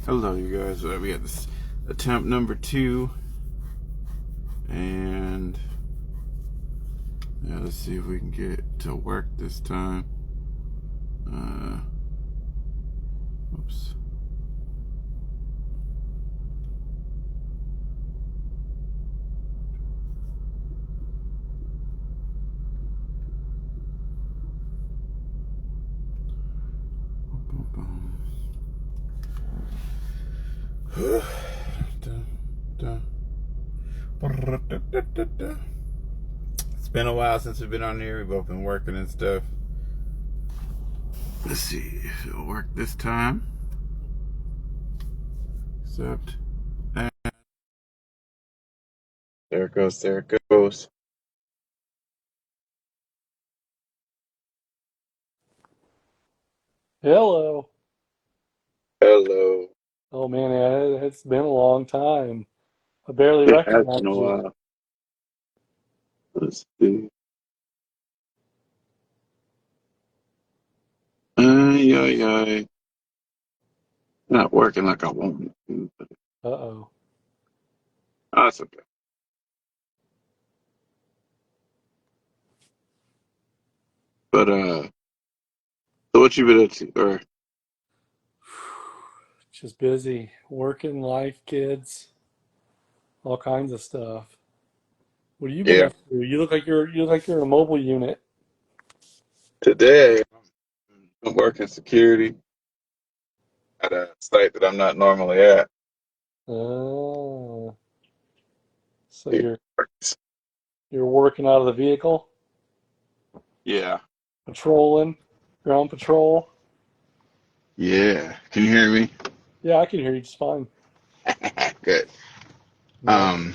Hello, you guys. We had this attempt number 2, and yeah, let's see if we can get it to work this time. Oops. It's been a while since we've been on here. We've both been working and stuff. Let's see if it'll work this time. Except, there it goes. There it goes. Hello. Hello. Oh man, it's been a long time. I barely It has been a recognized you. while. Let's see. Ay, ay, ay. Not working like I want it to, but Uh-oh. that's okay. But so what you been up to? Or Just busy. Working, life, kids, all kinds of stuff. What have you been yeah, up to? You look like you're a mobile unit. today I'm working security at a site that I'm not normally at. Oh. So Yeah. you're working out of the vehicle, Yeah. patrolling, you're on patrol. Yeah. Can you hear me? Yeah, I can hear you just fine. Good. Yeah. Um,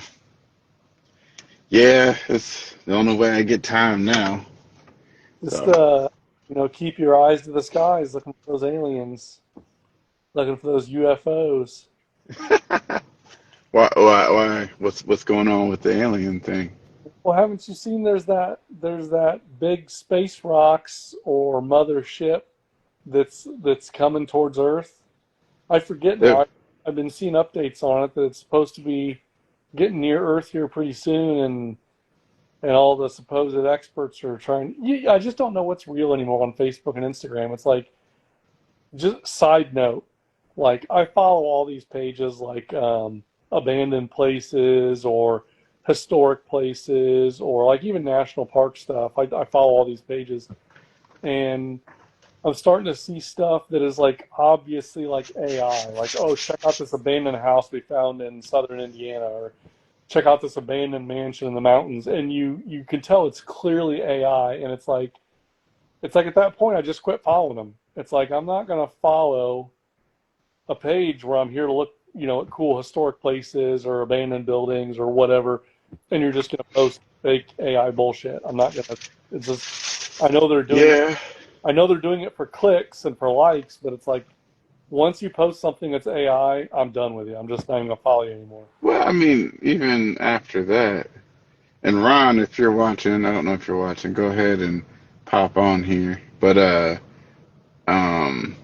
yeah, it's the only way I get time now. Just So keep your eyes to the skies looking for those aliens, looking for those UFOs. why what's going on with the alien thing? Well, haven't you seen there's that big space rocks or mothership that's coming towards Earth? I forget now. There, I've been seeing updates on it that it's supposed to be getting near Earth here pretty soon, and all the supposed experts are trying. I just don't know what's real anymore on Facebook and Instagram. It's like, just side note, like I follow all these pages like abandoned places or historic places or like even national park stuff. I follow all these pages, and I'm starting to see stuff that is like obviously like AI. Like, oh, check out this abandoned house we found in southern Indiana, or check out this abandoned mansion in the mountains, and you can tell it's clearly AI, and it's like at that point I just quit following them. It's like I'm not gonna follow a page where I'm here to look, at cool historic places or abandoned buildings or whatever, and you're just gonna post fake AI bullshit. I'm not gonna. It's just I know they're doing it. yeah. I know they're doing it for clicks and for likes, but it's like once you post something that's AI, I'm done with you. I'm just not even gonna follow you anymore. Well, I mean, even after that, and Ron, if you're watching, I don't know if you're watching, go ahead and pop on here. But um,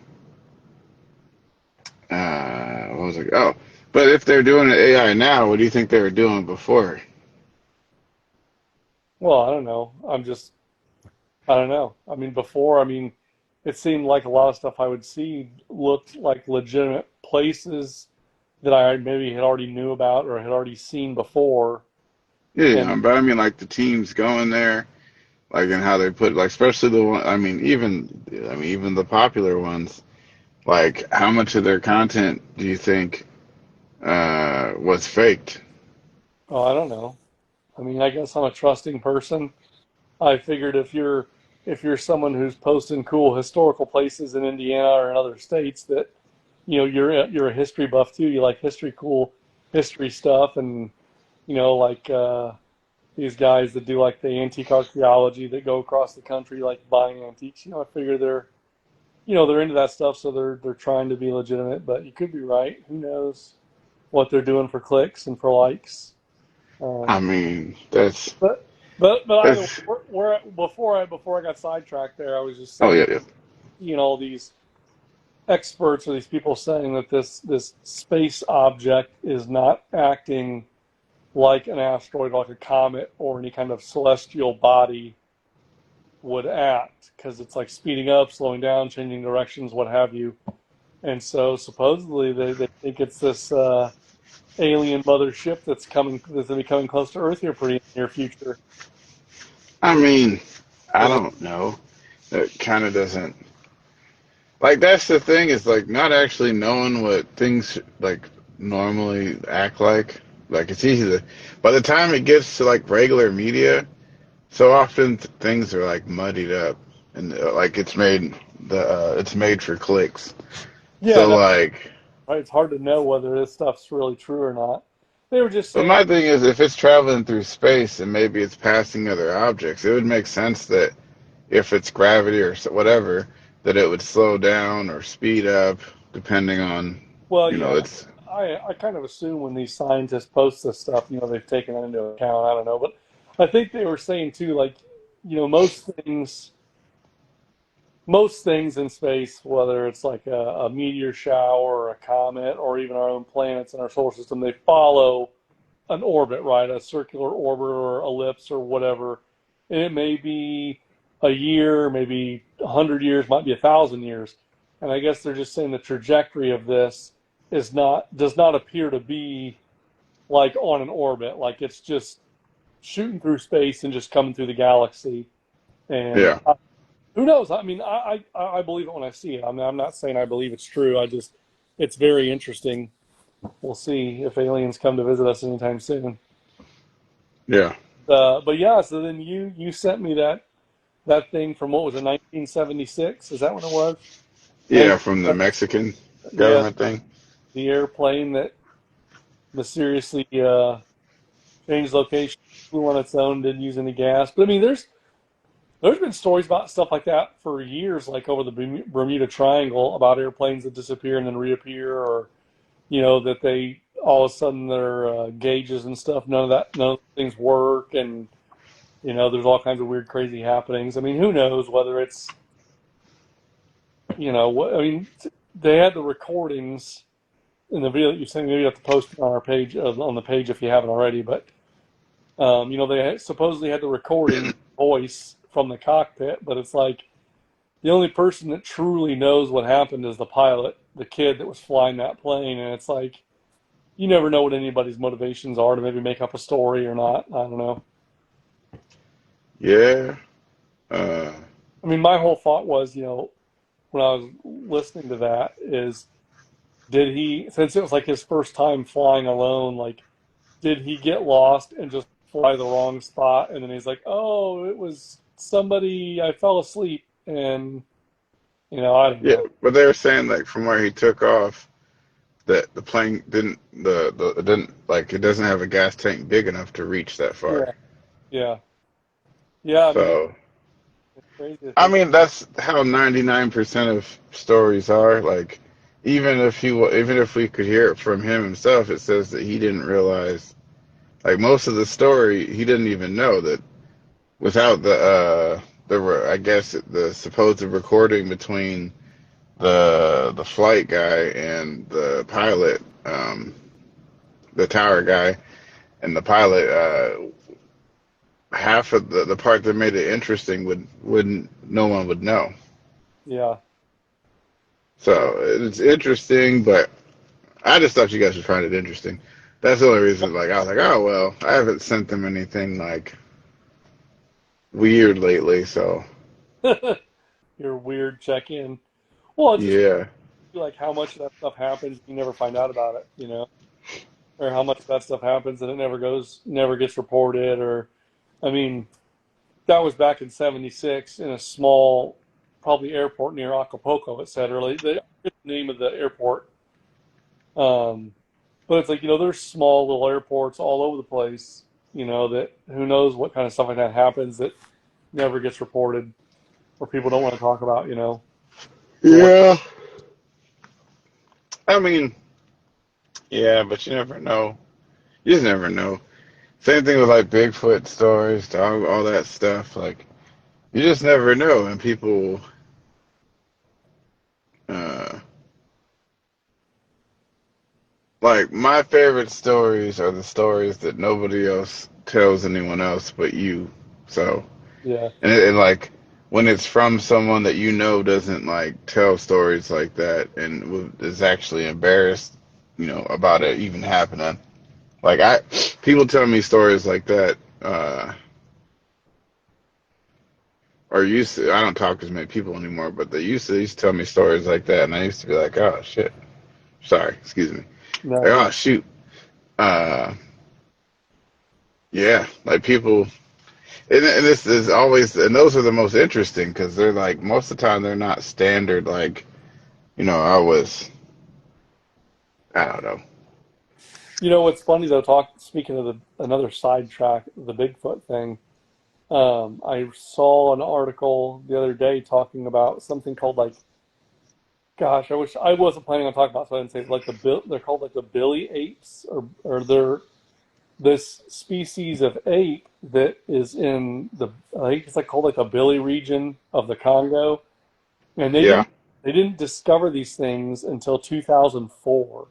what was it? Oh, but if they're doing it AI now, what do you think they were doing before? Well, I don't know. I don't know. I mean, before, it seemed like a lot of stuff I would see looked like legitimate places that I maybe had already knew about or had already seen before. Yeah, And but I mean, like the teams going there, like and how they put, like especially the one. I mean, even the popular ones. Like, how much of their content do you think was faked? oh, I don't know. I guess I'm a trusting person. I figured if you're someone who's posting cool historical places in Indiana or in other states that you're a history buff too. You like cool history stuff, and like these guys that do like the antique archaeology that go across the country like buying antiques. I figure they're into that stuff, so they're trying to be legitimate. But you could be right. Who knows what they're doing for clicks and for likes? I Um, mean, that's but either way, that's. before I got sidetracked there, I was just Oh saying, yeah, yeah. these. experts or these people saying that this space object is not acting like an asteroid, like a comet or any kind of celestial body would act, because it's like speeding up, slowing down, changing directions, what have you. And so supposedly they think it's this alien mothership that's gonna be coming close to Earth here pretty near future. I mean, I So don't know. It kind of doesn't. Like, that's the thing, is like not actually knowing what things like normally act like. Like, it's easy to, by the time it gets to like regular media, so often things are like muddied up, and like it's made for clicks. yeah, So no, like, right, it's hard to know whether this stuff's really true or not. They were just but saying, my thing is, if it's traveling through space and maybe it's passing other objects, it would make sense that if it's gravity or whatever, that it would slow down or speed up depending on, well, you know, yeah, it's I kind of assume when these scientists post this stuff, they've taken that into account. I don't know, but I think they were saying too, like, most things in space, whether it's like a meteor shower or a comet or even our own planets in our solar system, they follow an orbit, right? A circular orbit or ellipse or whatever. And it may be a year, maybe 100 years, might be 1,000 years. And I guess they're just saying the trajectory of this does not appear to be like on an orbit, like it's just shooting through space and just coming through the galaxy. And yeah, who knows? I mean, I believe it when I see it. I mean, I'm not saying I believe it's true. It's very interesting. We'll see if aliens come to visit us anytime soon. yeah, But yeah, so then you sent me that thing from, what was it, 1976? Is that when it was? yeah, from the 19, Mexican yeah, government thing. the airplane that mysteriously changed location, flew on its own, didn't use any gas. But I mean, there's been stories about stuff like that for years, like over the Bermuda Triangle, about airplanes that disappear and then reappear, or that they all of a sudden their gauges and stuff, none of those things work, and there's all kinds of weird, crazy happenings. I mean, who knows whether it's what I mean. They had the recordings in the video that you sent. Maybe you have to post it on our page, on the page, if you haven't already. But they supposedly had the recording voice from the cockpit, but it's like the only person that truly knows what happened is the pilot, the kid that was flying that plane, and it's like you never know what anybody's motivations are to maybe make up a story or not. I don't know. Yeah, uh, I mean, my whole thought was, when I was listening to that, is did he, since it was like his first time flying alone, like did he get lost and just fly the wrong spot? And then he's like, oh, it was somebody, I fell asleep, and I don't yeah. know. But they were saying like from where he took off that the plane didn't it didn't like it doesn't have a gas tank big enough to reach that far. Yeah, yeah, yeah. I mean, So it's crazy to I think. mean, that's how 99% of stories are. Like, even if we could hear it from him himself, it says that he didn't realize, like, most of the story, he didn't even know that without I guess the supposed recording between the flight guy and the pilot, the tower guy and the pilot, half of the part that made it interesting wouldn't no one would know. Yeah, So it's interesting, but I just thought you guys would find it interesting. That's the only reason. Like, I was like, oh well, I haven't sent them anything like weird lately, so your weird check-in. Well, it just yeah, like how much of that stuff happens, you never find out about it, or how much of that stuff happens and it never gets reported, or I mean, that was back in '76 in a small, probably airport near Acapulco. It said early the name of the airport, um, but it's like there's small little airports all over the place. That who knows what kind of stuff like that happens that never gets reported or people don't want to talk about. For what? yeah. I mean, yeah, but you never know. You just never know. Same thing with like Bigfoot stories, dog, all that stuff. Like, you just never know, and people, uh, like my favorite stories are the stories that nobody else tells anyone else but you. So, Yeah. and like when it's from someone that you know doesn't like tell stories like that and is actually embarrassed, about it even happening. Like people tell me stories like that, or used to. I don't talk to as many people anymore, but they used to tell me stories like that, and I used to be like, oh shit, sorry, excuse me, like No. oh shoot, uh, yeah, like people. And this is always, and those are the most interesting because they're like most of the time they're not standard. Like I don't know. You know what's funny though? Speaking of another sidetrack, the Bigfoot thing. I saw an article the other day talking about something called like, gosh, I wish I wasn't planning on talking about, so I didn't say it, like they're called like the billy apes, or they're this species of ape that is in I think it's like called like the Billy region of the Congo, and Yeah, they didn't discover these things until 2004.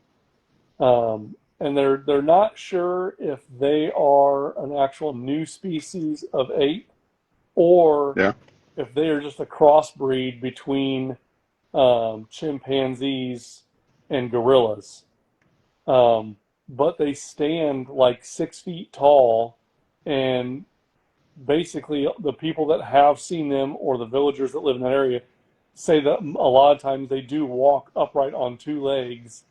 And they're not sure if they are an actual new species of ape or yeah, if they are just a crossbreed between chimpanzees and gorillas. But they stand like 6 feet tall, and basically the people that have seen them or the villagers that live in that area say that a lot of times they do walk upright on 2 legs,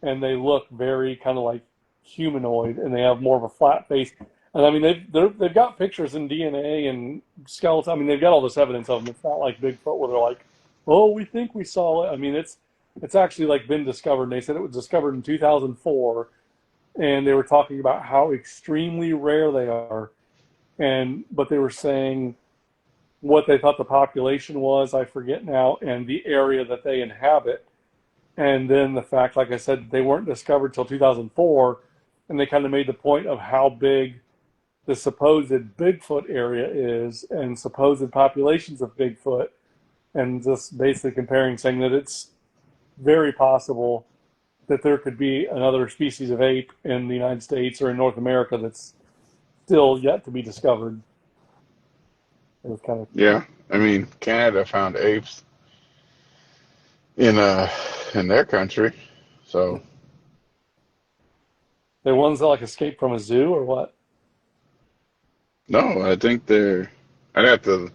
and they look very kind of like humanoid, and they have more of a flat face. And I mean, they've got pictures and DNA and skeleton. I mean, they've got all this evidence of them. It's not like Bigfoot where they're like, "Oh, we think we saw it." I mean, it's actually like been discovered. And they said it was discovered in 2004, and they were talking about how extremely rare they are. And but they were saying what they thought the population was. I forget now, and the area that they inhabit, and then the fact, like I said, they weren't discovered till 2004, and they kind of made the point of how big the supposed Bigfoot area is and supposed populations of Bigfoot, and just basically comparing, saying that it's very possible that there could be another species of ape in the United States or in North America that's still yet to be discovered. It was kind of yeah. I mean, Canada found apes in in their country, so the ones that like escaped from a zoo or what? no, I think they're. I'd have to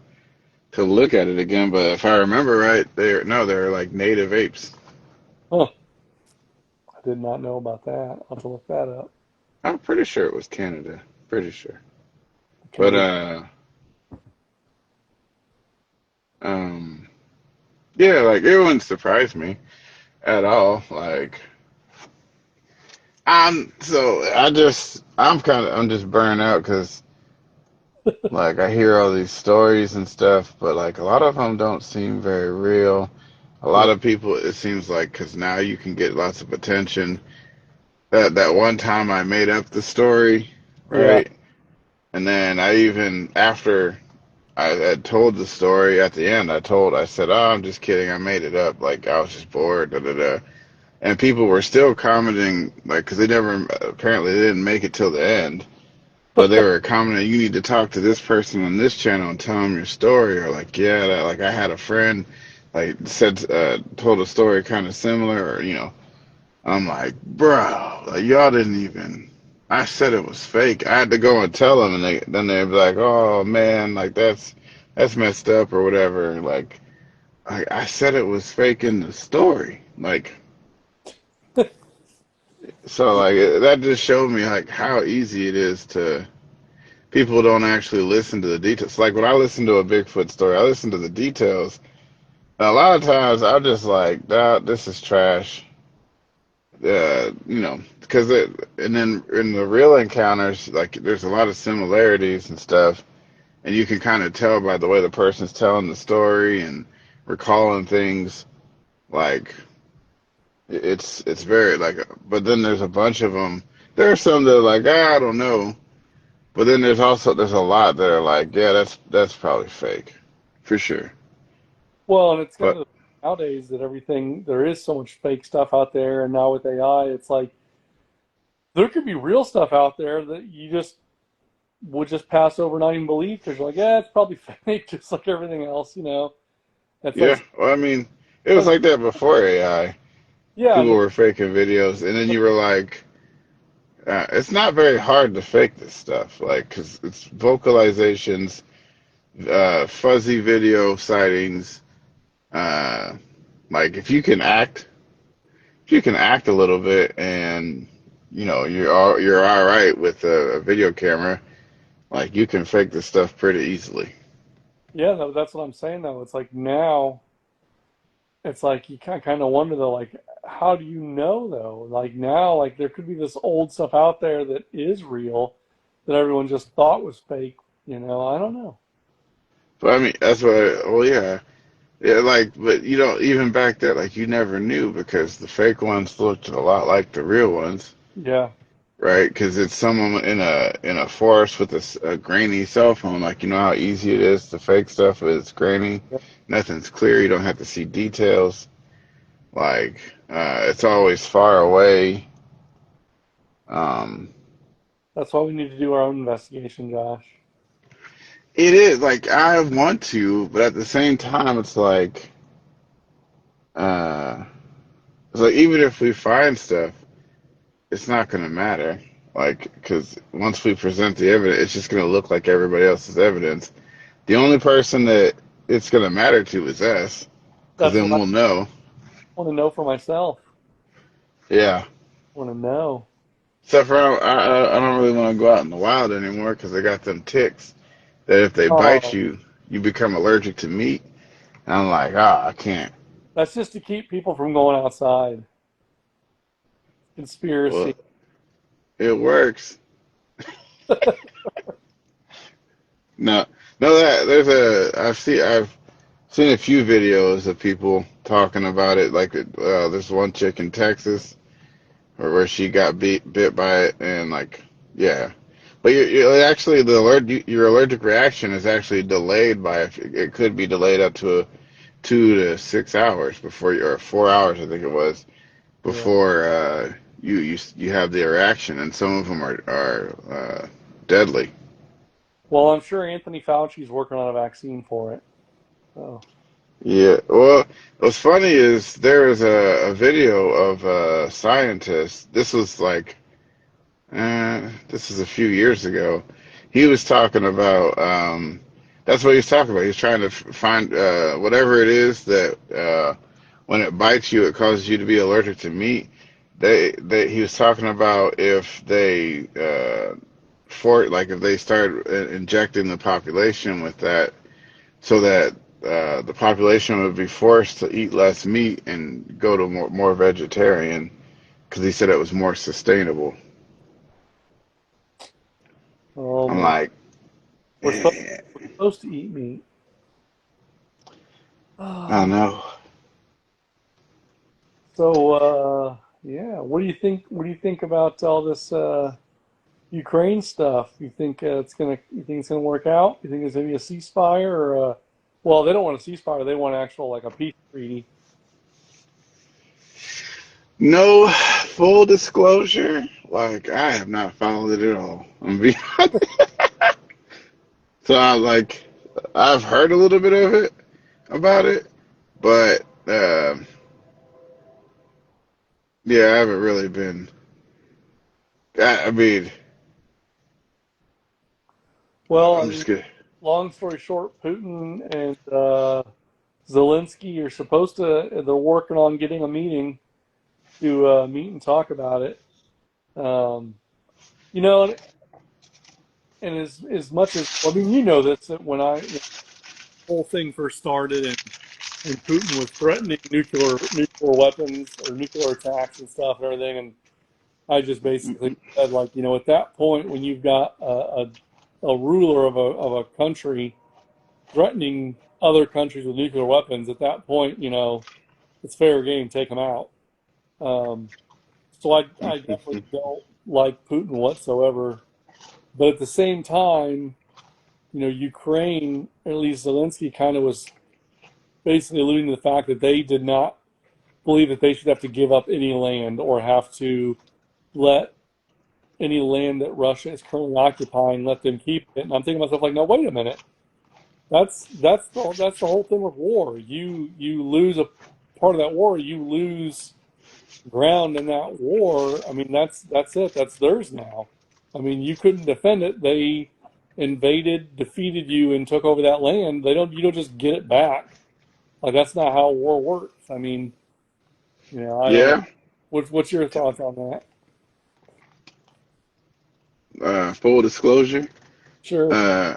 look at it again, but if I remember right, they're like native apes. Huh. I did not know about that. I'll have to look that up. I'm pretty sure it was Canada. Pretty sure. But Canadian. um yeah, like it wouldn't surprise me at all. Like I'm just burnt out because like I hear all these stories and stuff, but like a lot of them don't seem very real. A Yeah. lot of people, it seems like, because now you can get lots of attention. That one time I made up the story, Yeah. right? And then I even after I had told the story at the end, I said, "Oh, I'm just kidding. I made it up. Like I was just bored." Da da da. And people were still commenting, like, because they never apparently they didn't make it till the end, but they were commenting, "You need to talk to this person on this channel and tell them your story." Or like, "Yeah, like I had a friend, like said, told a story kind of similar," or I'm like, bro, like y'all didn't even. I said it was fake. I had to go and tell them, and then they'd be like, "Oh man, like that's messed up or whatever." Like I said it was fake in the story. Like so, like that just showed me like how easy it is to. People don't actually listen to the details. Like when I listen to a Bigfoot story, I listen to the details. And a lot of times I'm just like, this is trash. Because and then in the real encounters, like there's a lot of similarities and stuff, and you can kind of tell by the way the person's telling the story and recalling things. Like it's very like, but then there's a bunch of them. There are some that are like, I don't know, but then there's a lot that are like, yeah, that's probably fake, for sure. Well, and it's kind But of nowadays that everything there is so much fake stuff out there, and now with AI, it's like there could be real stuff out there that you just would just pass over, not even believe, because you're like, yeah, it's probably fake, just like everything else, you know. It's like, Yeah, well, I mean, it was like that before AI. yeah, I People mean, were faking videos, and then you were like, it's not very hard to fake this stuff, like, because it's vocalizations, fuzzy video sightings. Uh, like, if you can act a little bit, and you're all right with a video camera, like you can fake this stuff pretty easily. yeah, that's what I'm saying though. It's like now, it's like you kind of wonder though, like, how do you know though? Like now, like there could be this old stuff out there that is real that everyone just thought was fake. You know, I don't know. But I mean, that's what. Well, yeah, yeah. Like, but you know, even back then, like you never knew because the fake ones looked a lot like the real ones, Yeah, right? Because it's someone in a forest with a grainy cell phone. Like you know how easy it is to fake stuff. It's grainy, nothing's clear. You don't have to see details. Like it's always far away. Um, that's why we need to do our own investigation, Josh. it is like I want to, but at the same time, uh, it's like even if we find stuff, it's not going to matter. Like, because once we present the evidence, it's just going to look like everybody else's evidence. The only person that it's going to matter to is us, because That's then what I we'll know. want to know for myself. Yeah. I want to know. Except for I don't really want to go out in the wild anymore because I got them ticks that if they bite Oh, you, you become allergic to meat. And I'm like, I can't. that's just to keep people from going outside. Well, Conspiracy. it works. No, no, that there's I've seen a few videos of people talking about it. Like, there's one chick in Texas where she got bit by it, and like, yeah. But actually your allergic reaction is actually delayed by it could be delayed up to 2 to 6 hours before you, or 4 hours, I think it was, Yeah. before you have the reaction, and some of them are deadly. Well, I'm sure Anthony Fauci's working on a vaccine for it. So, Yeah, well, what's funny is there is a video of a scientist. This is a few years ago. He was talking about, that's what he's talking about. He's trying to find whatever it is that when it bites you, it causes you to be allergic to meat. He was talking about if they, like if they start injecting the population with that so that the population would be forced to eat less meat and go to more vegetarian because he said it was more sustainable. oh I'm man, like, we're supposed eh, we're supposed to eat meat. I don't know. So, yeah, what do you think? What do you think about all this Ukraine stuff? You think it's gonna work out? You think it's gonna be a ceasefire or well, they don't want a ceasefire. They want actual like a peace treaty. No full disclosure, like I have not followed it at all. So I've heard a little bit of it about it, but yeah, I haven't really been. I mean, Well, I I'm mean, just good. long story short, Putin and Zelensky are supposed to. They're working on getting a meeting to meet and talk about it. Um, you know, and as much as I mean, you know this that when the whole thing first started and Putin was threatening nuclear weapons or nuclear attacks and stuff and everything, and I just basically said like, you know, at that point when you've got a ruler of a country threatening other countries with nuclear weapons, at that point, you know, it's fair game, take them out. Um, so I definitely don't like Putin whatsoever. But at the same time, you know, Ukraine, at least Zelensky kind of was basically alluding to the fact that they did not believe that they should have to give up any land or have to let any land that Russia is currently occupying, let them keep it. And I'm thinking to myself, like, no, wait a minute. That's the whole thing with war. You lose a part of that war, you lose ground in that war. I mean, that's it. That's theirs now. I mean, you couldn't defend it. They invaded, defeated you, and took over that land. You don't just get it back. Like that's not how war works. I mean, I don't know. Yeah. What's your thoughts on that? Full disclosure. Sure. Uh,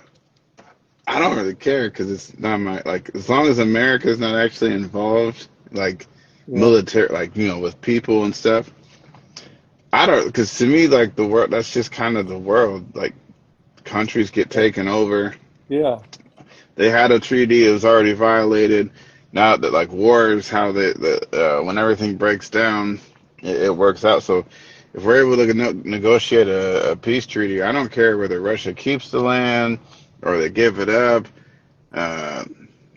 I don't really care because it's not my like. As long as America's not actually involved, like Yeah. military, like with people and stuff. I don't because to me, like the world, that's just kind of the world. Like countries get taken over. Yeah. They had a treaty; it was already violated. Now that like war is how when everything breaks down, it works out. So if we're able to negotiate a peace treaty, I don't care whether Russia keeps the land or they give it up uh,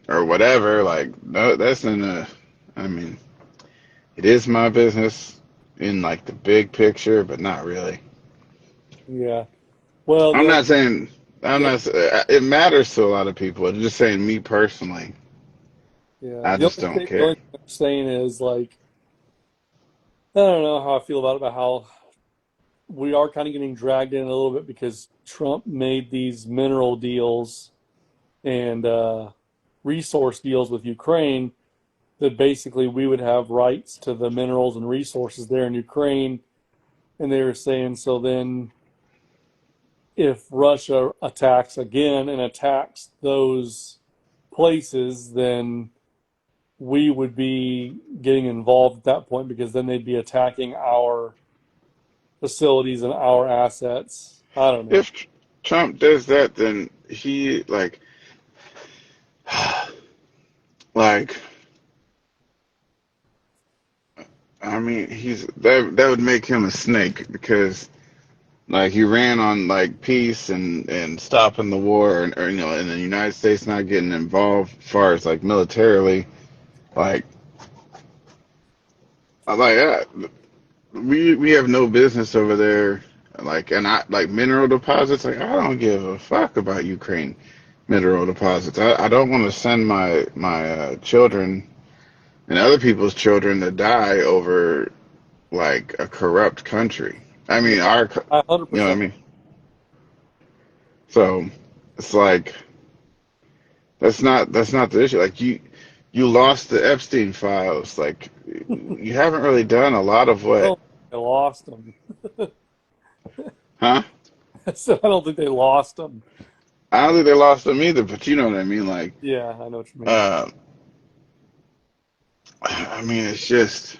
or whatever. Like no, that's in a. I mean, it is my business in like the big picture, but not really. Yeah. Well, I'm not saying I'm the not. It matters to a lot of people. I'm just saying me personally. yeah I just don't the only care. thing I'm saying is like I don't know how I feel about how we are kind of getting dragged in a little bit because Trump made these mineral deals and resource deals with Ukraine that basically we would have rights to the minerals and resources there in Ukraine. And they were saying, so then if Russia attacks again and attacks those places, then we would be getting involved at that point because then they'd be attacking our facilities and our assets. I don't know. If Trump does that, then he like I mean that would make him a snake because like he ran on like peace and stopping the war or and the United States not getting involved as far as like militarily like like we have no business over there like and I like mineral deposits like I don't give a fuck about Ukraine mineral deposits. I don't want to send my children and other people's children to die over like a corrupt country. I Yeah, mean, I you know what I 100%. mean? So it's like that's not the issue. Like you lost the Epstein files. Like you haven't really done a lot of I what, don't think they lost them. huh? So I don't think they lost them. I don't think they lost them either, but you know what I mean. Like, Yeah, I know what you mean. uh, I mean, it's just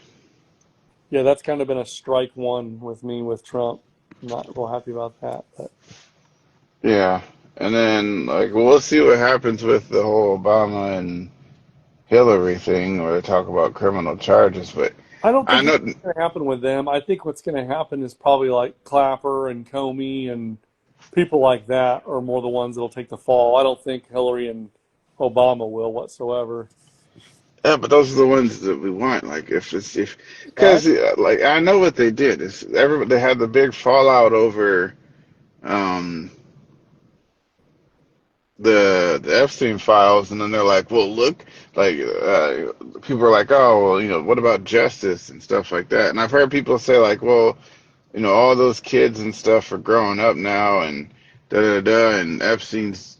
Yeah, that's kind of been a strike one with me with Trump. I'm not real happy about that, but yeah. And then like we'll see what happens with the whole Obama and Hillary thing, where they talk about criminal charges. But I don't I think know, anything's going to happen with them. I think what's going to happen is probably like Clapper and Comey and people like that are more the ones that'll take the fall. I don't think Hillary and Obama will whatsoever. yeah, but those are the ones that we want. Like if I, because like I know what they did. Is everybody they had the big fallout over um the Epstein files, and then they're like, well, look, like people are like, oh, well, what about justice and stuff like that. And I've heard people say like, well, all those kids and stuff are growing up now, and da da da, and Epstein's,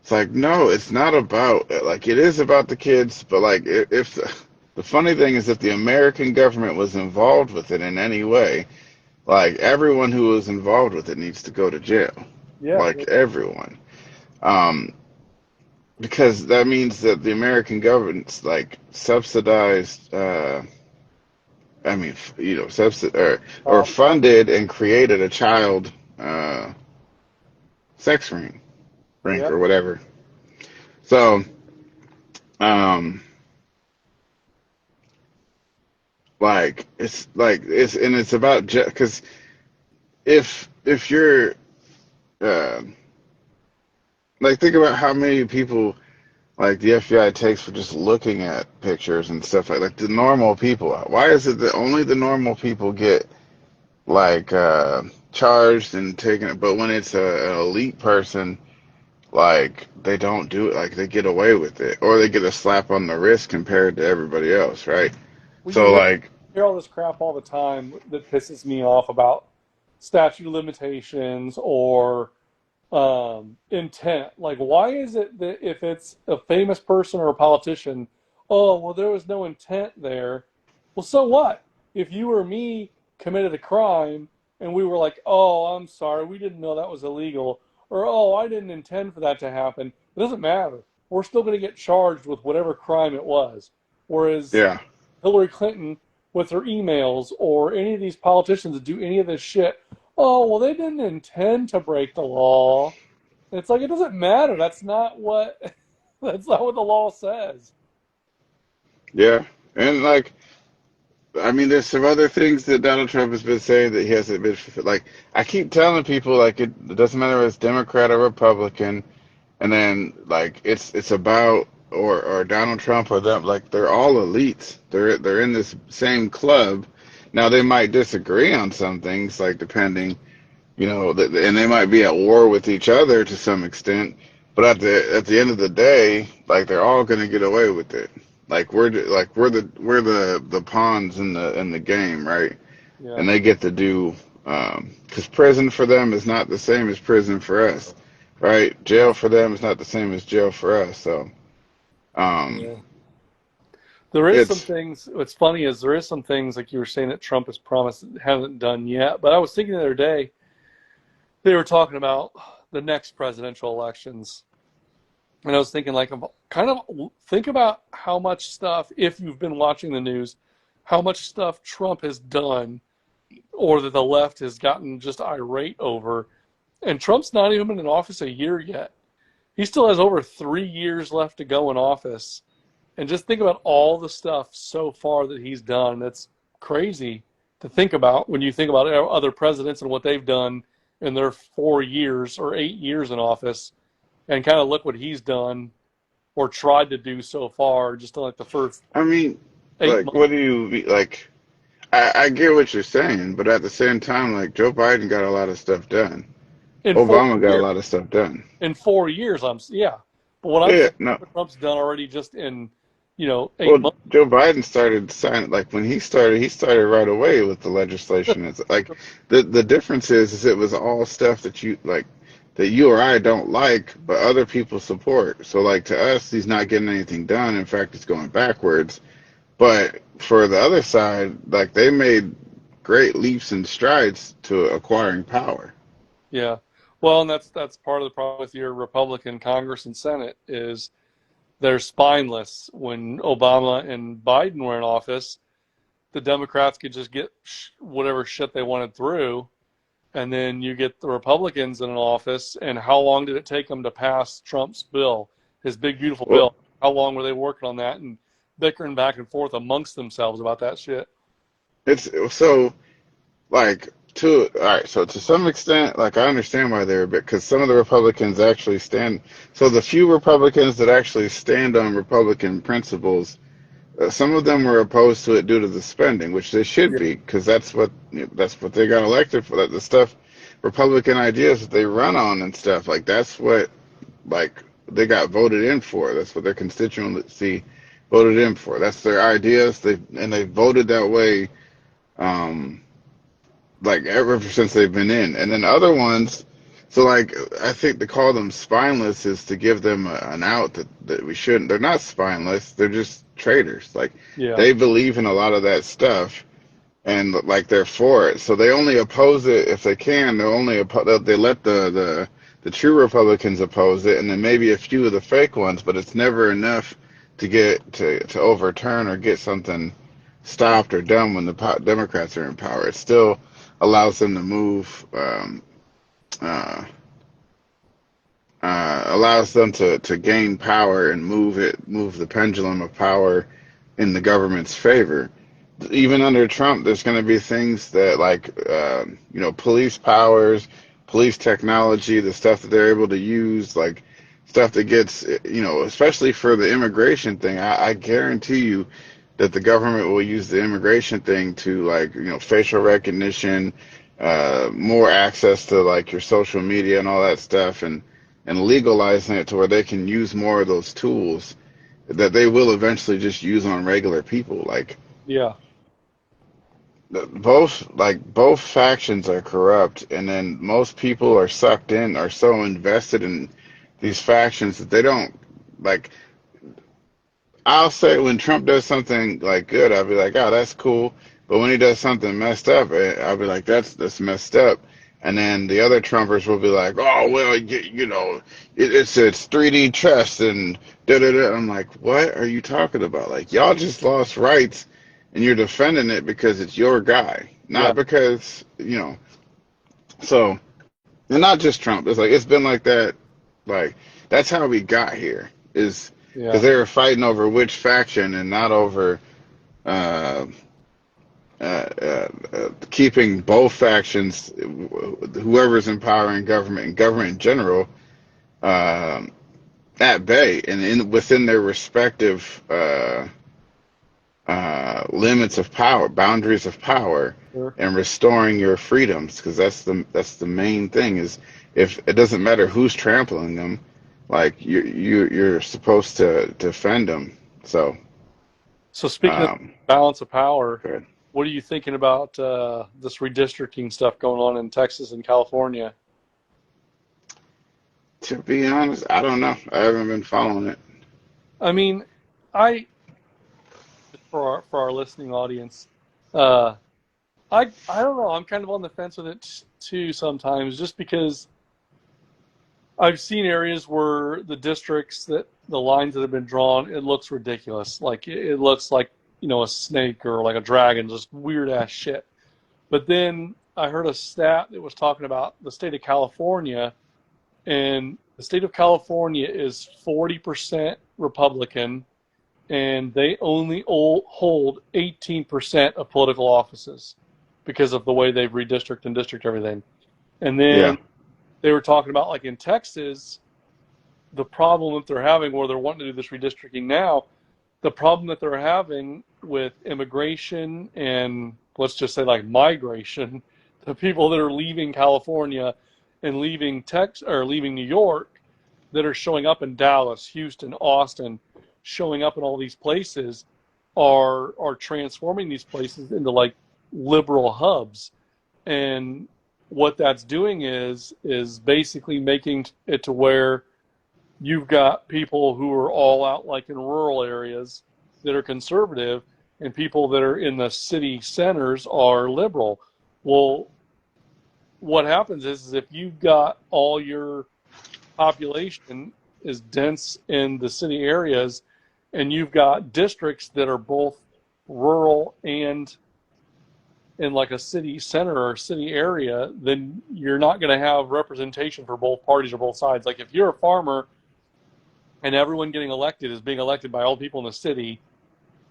it's like, no, it's not about like it is about the kids, but like if the funny thing is if the American government was involved with it in any way, like everyone who was involved with it needs to go to jail, yeah, like everyone. Um, because that means that the American government's like subsidized, I mean, or funded and created a child uh, sex ring yeah, or whatever. So, um, it's about because if you're uh, like think about how many people like the FBI takes for just looking at pictures and stuff like the normal people. Why is it that only the normal people get like charged and taken it. But when it's an elite person, like they don't do it, like they get away with it, or they get a slap on the wrist compared to everybody else, right? Well, So like, hear all this crap all the time that pisses me off about statute of limitations or intent. Like, why is it that if it's a famous person or a politician, oh, well, there was no intent there. Well, so what? If you or me committed a crime and we were like, oh, I'm sorry, we didn't know that was illegal, or oh, I didn't intend for that to happen, it doesn't matter. We're still going to get charged with whatever crime it was. Whereas yeah, Hillary Clinton, with her emails, or any of these politicians that do any of this shit, oh, well, they didn't intend to break the law. It's like it doesn't matter. That's not what that's not what the law says. yeah, and like, I mean, there's some other things that Donald Trump has been saying that he hasn't been like. I keep telling people like it doesn't matter if it's Democrat or Republican, and then like it's about or Donald Trump or them, like they're all elites. They're in this same club. Now they might disagree on some things, like depending, and they might be at war with each other to some extent. But at the end of the day, like they're all gonna get away with it. Like we're the pawns in the game, right? Yeah, And they get to do, because prison for them is not the same as prison for us, right? Jail for them is not the same as jail for us. So um, yeah. There is some it's things. What's funny is there is some things like you were saying that Trump has promised that hasn't done yet. But I was thinking the other day they were talking about the next presidential elections, and I was thinking like kind of think about how much stuff, if you've been watching the news, how much stuff Trump has done or that the left has gotten just irate over. And Trump's not even been in office a year yet. He still has over 3 years left to go in office. And just think about all the stuff so far that he's done. That's crazy to think about when you think about other presidents and what they've done in their 4 years or 8 years in office, and kind of look what he's done or tried to do so far, just in like the first I mean, eight like, months. what do you like? I get what you're saying, but at the same time, like Joe Biden got a lot of stuff done. In four Obama got a years. lot of stuff done. In 4 years, yeah. But what I'm Yeah, saying, no. what Trump's done already just in 8 months. Well, Joe Biden started signing, like when he started right away with the legislation. It's like the difference is it was all stuff that you like that you or I don't like, but other people support. So like to us, he's not getting anything done. In fact, it's going backwards. But for the other side, like they made great leaps and strides to acquiring power. Yeah. Well, and that's part of the problem with your Republican Congress and Senate is they're spineless. When Obama and Biden were in office, the Democrats could just get whatever shit they wanted through, and then you get the Republicans in an office. And how long did it take them to pass Trump's bill, his big beautiful Well, bill? How long were they working on that and bickering back and forth amongst themselves about that shit? it's so like all right, so to some extent, like I understand why they're a bit, because some of the Republicans actually stand. So the few Republicans that actually stand on Republican principles, some of them were opposed to it due to the spending, which they should Yeah. be, because that's what they got elected for. That the stuff, Republican ideas that they run on and stuff like that's what like they got voted in for. That's what their constituency voted in for. That's their ideas. They voted that way. Um, like ever since they've been in. And then other ones, so like I think to call them spineless is to give them an out that we shouldn't. They're not spineless. They're just traitors. Like Yeah. they believe in a lot of that stuff and like they're for it. So they only oppose it if they can. They let the true Republicans oppose it, and then maybe a few of the fake ones. But it's never enough to get to overturn or get something stopped or done when the Democrats are in power. It still allows them to move, uh, allows them to gain power and move the pendulum of power in the government's favor. Even under Trump, there's going to be things that like, police powers, police technology, the stuff that they're able to use, like stuff that gets, especially for the immigration thing. I guarantee you that the government will use the immigration thing to like, facial recognition, more access to like your social media and all that stuff, and legalizing it to where they can use more of those tools that they will eventually just use on regular people. Like Yeah. both factions are corrupt, and then most people are sucked in, are so invested in these factions that they don't like. I'll say when Trump does something like good, I'll be like, oh, that's cool. But when he does something messed up, I'll be like, that's messed up. And then the other Trumpers will be like, oh, well, it's 3D chess and da da da. I'm like, what are you talking about? Like, y'all just lost rights, and you're defending it because it's your guy, Yeah. not because So, and not just Trump. It's like it's been like that. Like that's how we got here. Is because Yeah. they were fighting over which faction and not over uh, keeping both factions, whoever's in power in government and government in general, um, at bay and within their respective limits of power, boundaries of power, Sure. and restoring your freedoms. Because that's the main thing. Is if it doesn't matter who's trampling them, like you're supposed to defend them. So, So speaking of um, balance of power, good. what are you thinking about this redistricting stuff going on in Texas and California? To be honest, I don't know. I haven't been following it. I mean, I for our listening audience, uh, I don't know. I'm kind of on the fence with it too sometimes, just because I've seen areas where the districts that the lines that have been drawn, it looks ridiculous. Like it looks like a snake or like a dragon, just weird ass shit. But then I heard a stat that was talking about the state of California, and the state of California is 40% Republican, and they only hold 18% of political offices because of the way they've redistricted and district everything. And Yeah, then they were talking about like in Texas, the problem that they're having where they're wanting to do this redistricting now, the problem that they're having with immigration and let's just say like migration, the people that are leaving California and leaving Texas or leaving New York that are showing up in Dallas, Houston, Austin, showing up in all these places are transforming these places into like liberal hubs. And what that's doing is basically making it to where you've got people who are all out like in rural areas that are conservative and people that are in the city centers are liberal. Well, what happens is if you've got all your population is dense in the city areas and you've got districts that are both rural and in like a city center or city area, then you're not going to have representation for both parties or both sides. Like if you're a farmer and everyone getting elected is being elected by all the people in the city,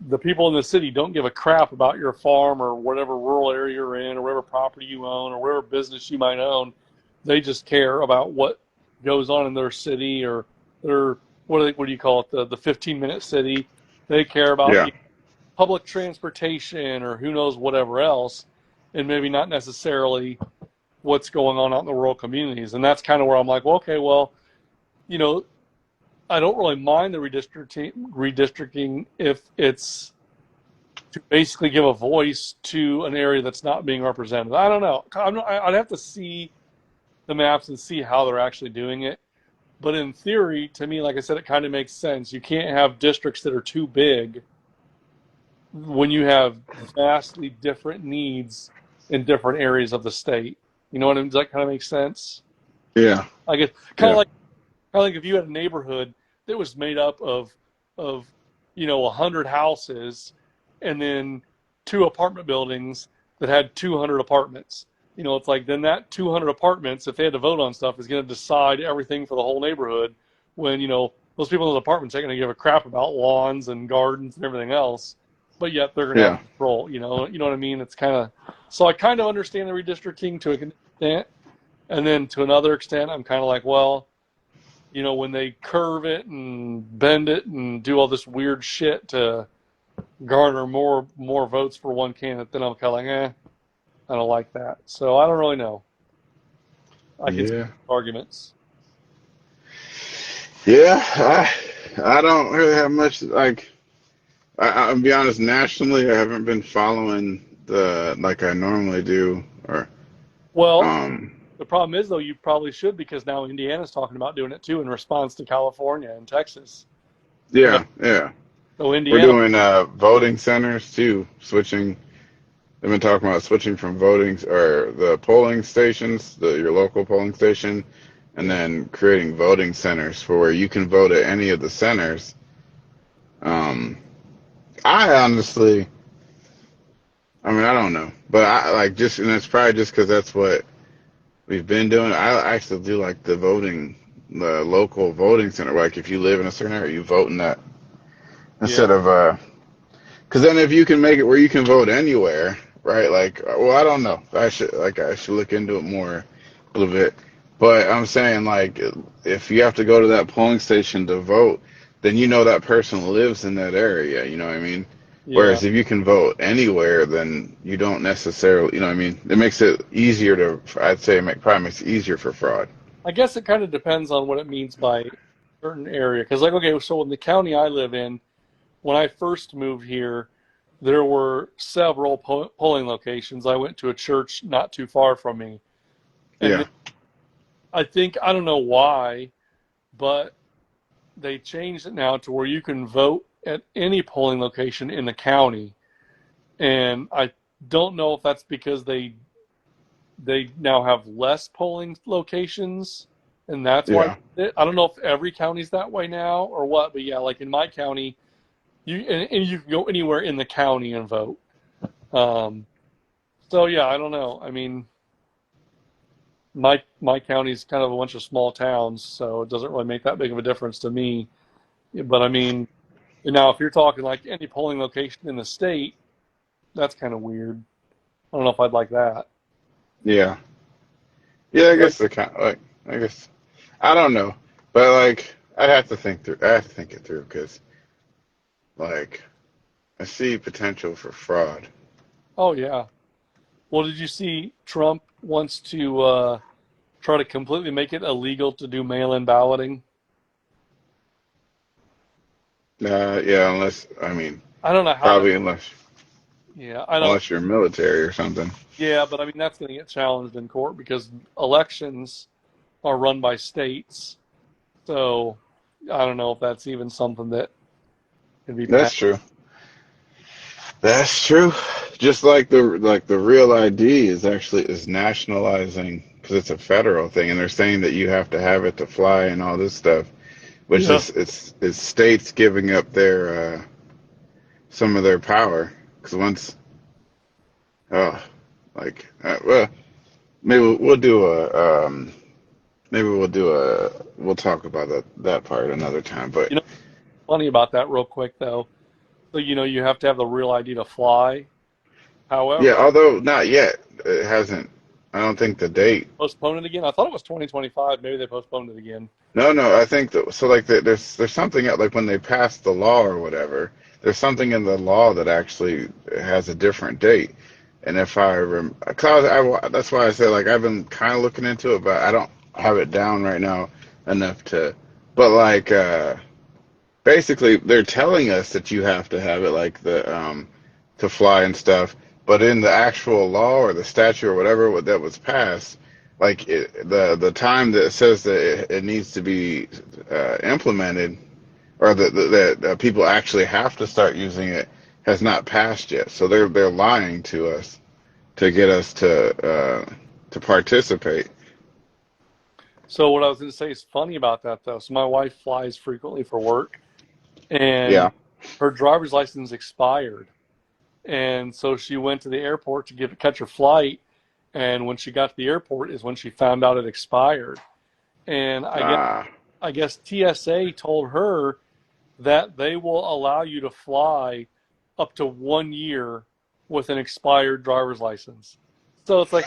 the people in the city don't give a crap about your farm or whatever rural area you're in or whatever property you own or whatever business you might own. They just care about what goes on in their city or their what do you call it, the 15-minute city. They care about yeah, public transportation or who knows whatever else, and maybe not necessarily what's going on out in the rural communities. And that's kind of where I'm like, well, okay, well, you know, I don't really mind the redistricting if it's to basically give a voice to an area that's not being represented. I don't know. I'd have to see the maps and see how they're actually doing it. But in theory, to me, like I said, it kind of makes sense. You can't have districts that are too big when you have vastly different needs in different areas of the state. You know what I mean? Does that kind of make sense? yeah, I guess yeah, kind of like if you had a neighborhood that was made up of 100 houses and then two apartment buildings that had 200 apartments. It's like then that 200 apartments, if they had to vote on stuff, is going to decide everything for the whole neighborhood. When those people in those apartments ain't going to give a crap about lawns and gardens and everything else, but yet they're going to have yeah, control. You know what I mean? It's kind of so I kind of understand the redistricting to an extent, and then to another extent, I'm kind of like, well, when they curve it and bend it and do all this weird shit to garner more votes for one candidate, then I'm kind of like, eh. I don't like that. So I don't really know. I could see Yeah. arguments. Yeah, I don't really have much like I'll be honest, nationally I haven't been following the like I normally do or Well, um the problem is though, you probably should because now Indiana's talking about doing it too in response to California and Texas. You know, yeah, yeah. so We're Indiana, doing voting centers too, switching they've been talking about switching from voting or the polling stations, your local polling station, and yeah, then creating voting centers for where you can vote at any of the centers. Um I honestly I mean, I don't know, but I like just, and it's probably just because that's what we've been doing. I actually do like the local voting center. Like if you live in a certain area, you vote in that yeah, instead of because then if you can make it where you can vote anywhere, right? Like, well, I don't know. I should look into it more a little bit. But I'm saying like if you have to go to that polling station to vote, then you know that person lives in that area. You know what I mean? yeah. Whereas if you can vote anywhere, then you don't necessarily. You know what I mean? It makes it easier to. I'd say probably makes it easier for fraud. I guess it kind of depends on what it means by certain area. Because like, okay, so in the county I live in, when I first moved here, there were several polling locations. I went to a church not too far from me, and then Yeah. I think I don't know why, but they changed it now to where you can vote at any polling location in the county. And I don't know if that's because they now have less polling locations, and that's why Yeah. I don't know if every county's that way now or what. But yeah, like in my county, and you can go anywhere in the county and vote. Um, so yeah, I don't know. I mean, my county's kind of a bunch of small towns, so it doesn't really make that big of a difference to me. But I mean, now if you're talking like any polling location in the state, that's kind of weird. I don't know if I'd like that. Yeah. Yeah. I Like, guess the kind like I guess I don't know, but like I'd have to think through. I have to think it through because like I see potential for fraud. oh yeah. Well, did you see Trump wants to try to completely make it illegal to do mail-in balloting? Yeah, unless I mean I don't know how that. probably Yeah, I don't. unless you're military or something. Yeah, but I mean that's going to get challenged in court because elections are run by states. So I don't know if that's even something that can be That's passed. true. That's true. Just like the real ID is nationalizing because it's a federal thing, and they're saying that you have to have it to fly and all this stuff, which Yeah. is it's states giving up their some of their power because once oh like well maybe we'll do a maybe we'll talk about that part another time, but You know, funny about that real quick though. So you have to have the real ID to fly. yeah, However, although not yet, it hasn't. I don't think the date. postpone it again. I thought it was 2025. Maybe they postponed it again. No, no, I think that so like there's something like when they passed the law or whatever, there's something in the law that actually has a different date. And if I rem, cause that's why I said like I've been kind of looking into it, but I don't have it down right now enough to. But like basically, they're telling us that you have to have it like the to fly and stuff. But in the actual law or the statute or whatever that was passed, like the time that it says that it needs to be implemented or that people actually have to start using it has not passed yet. So they're lying to us to get us to participate. So what I was going to say is funny about that though. So my wife flies frequently for work, and Yeah. her driver's license expired, and so she went to the airport to catch her flight. And when she got to the airport, is when she found out it expired. And Ah. I guess TSA told her that they will allow you to fly up to 1 year with an expired driver's license. So it's like,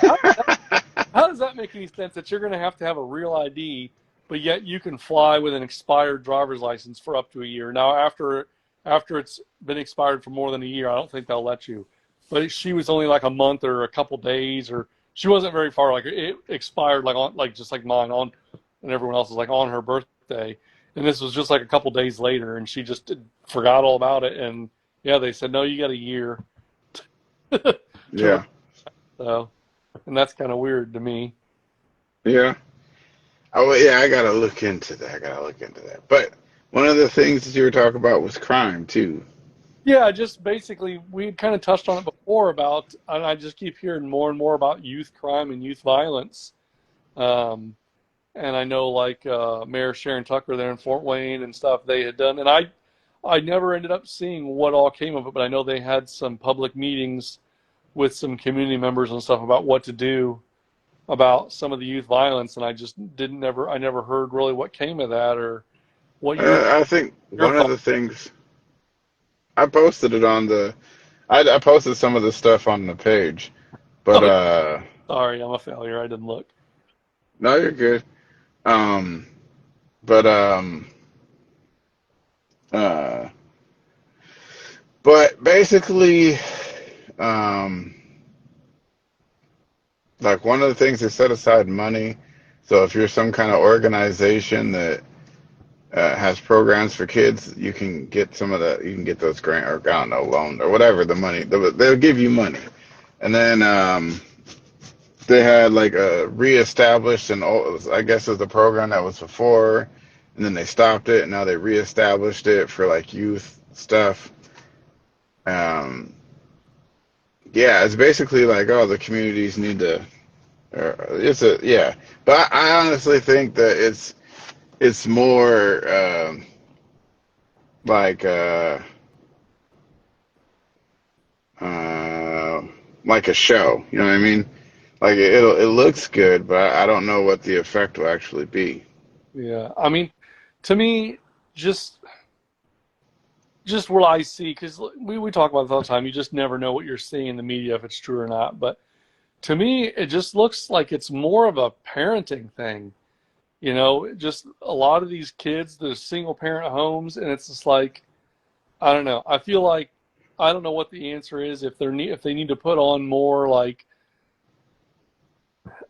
how does that make any sense that you're going to have a real ID, but yet you can fly with an expired driver's license for up to a year? Now, after it's been expired for more than a year, I don't think they'll let you. but she was only like a month or a couple days, or she wasn't very far. Like it expired like on like just like mine on, and everyone else was like on her birthday, and this was just like a couple days later, and she just forgot all about it. And yeah, they said no, you got a year to Yeah. so, and that's kind of weird to me. Yeah. Oh, well, yeah, I gotta look into that. I gotta look into that. But one of the things that you were talking about was crime too. Yeah, just basically we kind of touched on it before about, and I just keep hearing more and more about youth crime and youth violence. Um, and I know like Mayor Sharon Tucker there in Fort Wayne and stuff they had done, and I never ended up seeing what all came of it, but I know they had some public meetings with some community members and stuff about what to do about some of the youth violence, and I just didn't never I never heard really what came of that or what I think your one of thoughts. the things I posted it on I posted some of the stuff on the page, but Oh, sorry, I'm a failure. I didn't look. no, you're good. Um, but uh, but basically, um, like one of the things they set aside money. So if you're some kind of organization that has programs for kids, you can get some of the you can get those grant or I don't know loan or whatever the money they'll give you money, and then they had like a reestablished and I guess it was a program that was before, and then they stopped it and now they reestablished it for like youth stuff. Um, yeah, it's basically like the communities need to. It's a yeah, but I honestly think that it's more like uh, like a show. You know what I mean? Like it looks good, but I don't know what the effect will actually be. Yeah, I mean, to me, just just what I see, because we talk about this all the time. You just never know what you're seeing in the media if it's true or not. But to me, it just looks like it's more of a parenting thing. You know, just a lot of these kids, the single parent homes, and it's just like I don't know. I feel like I don't know what the answer is if they need to put on more like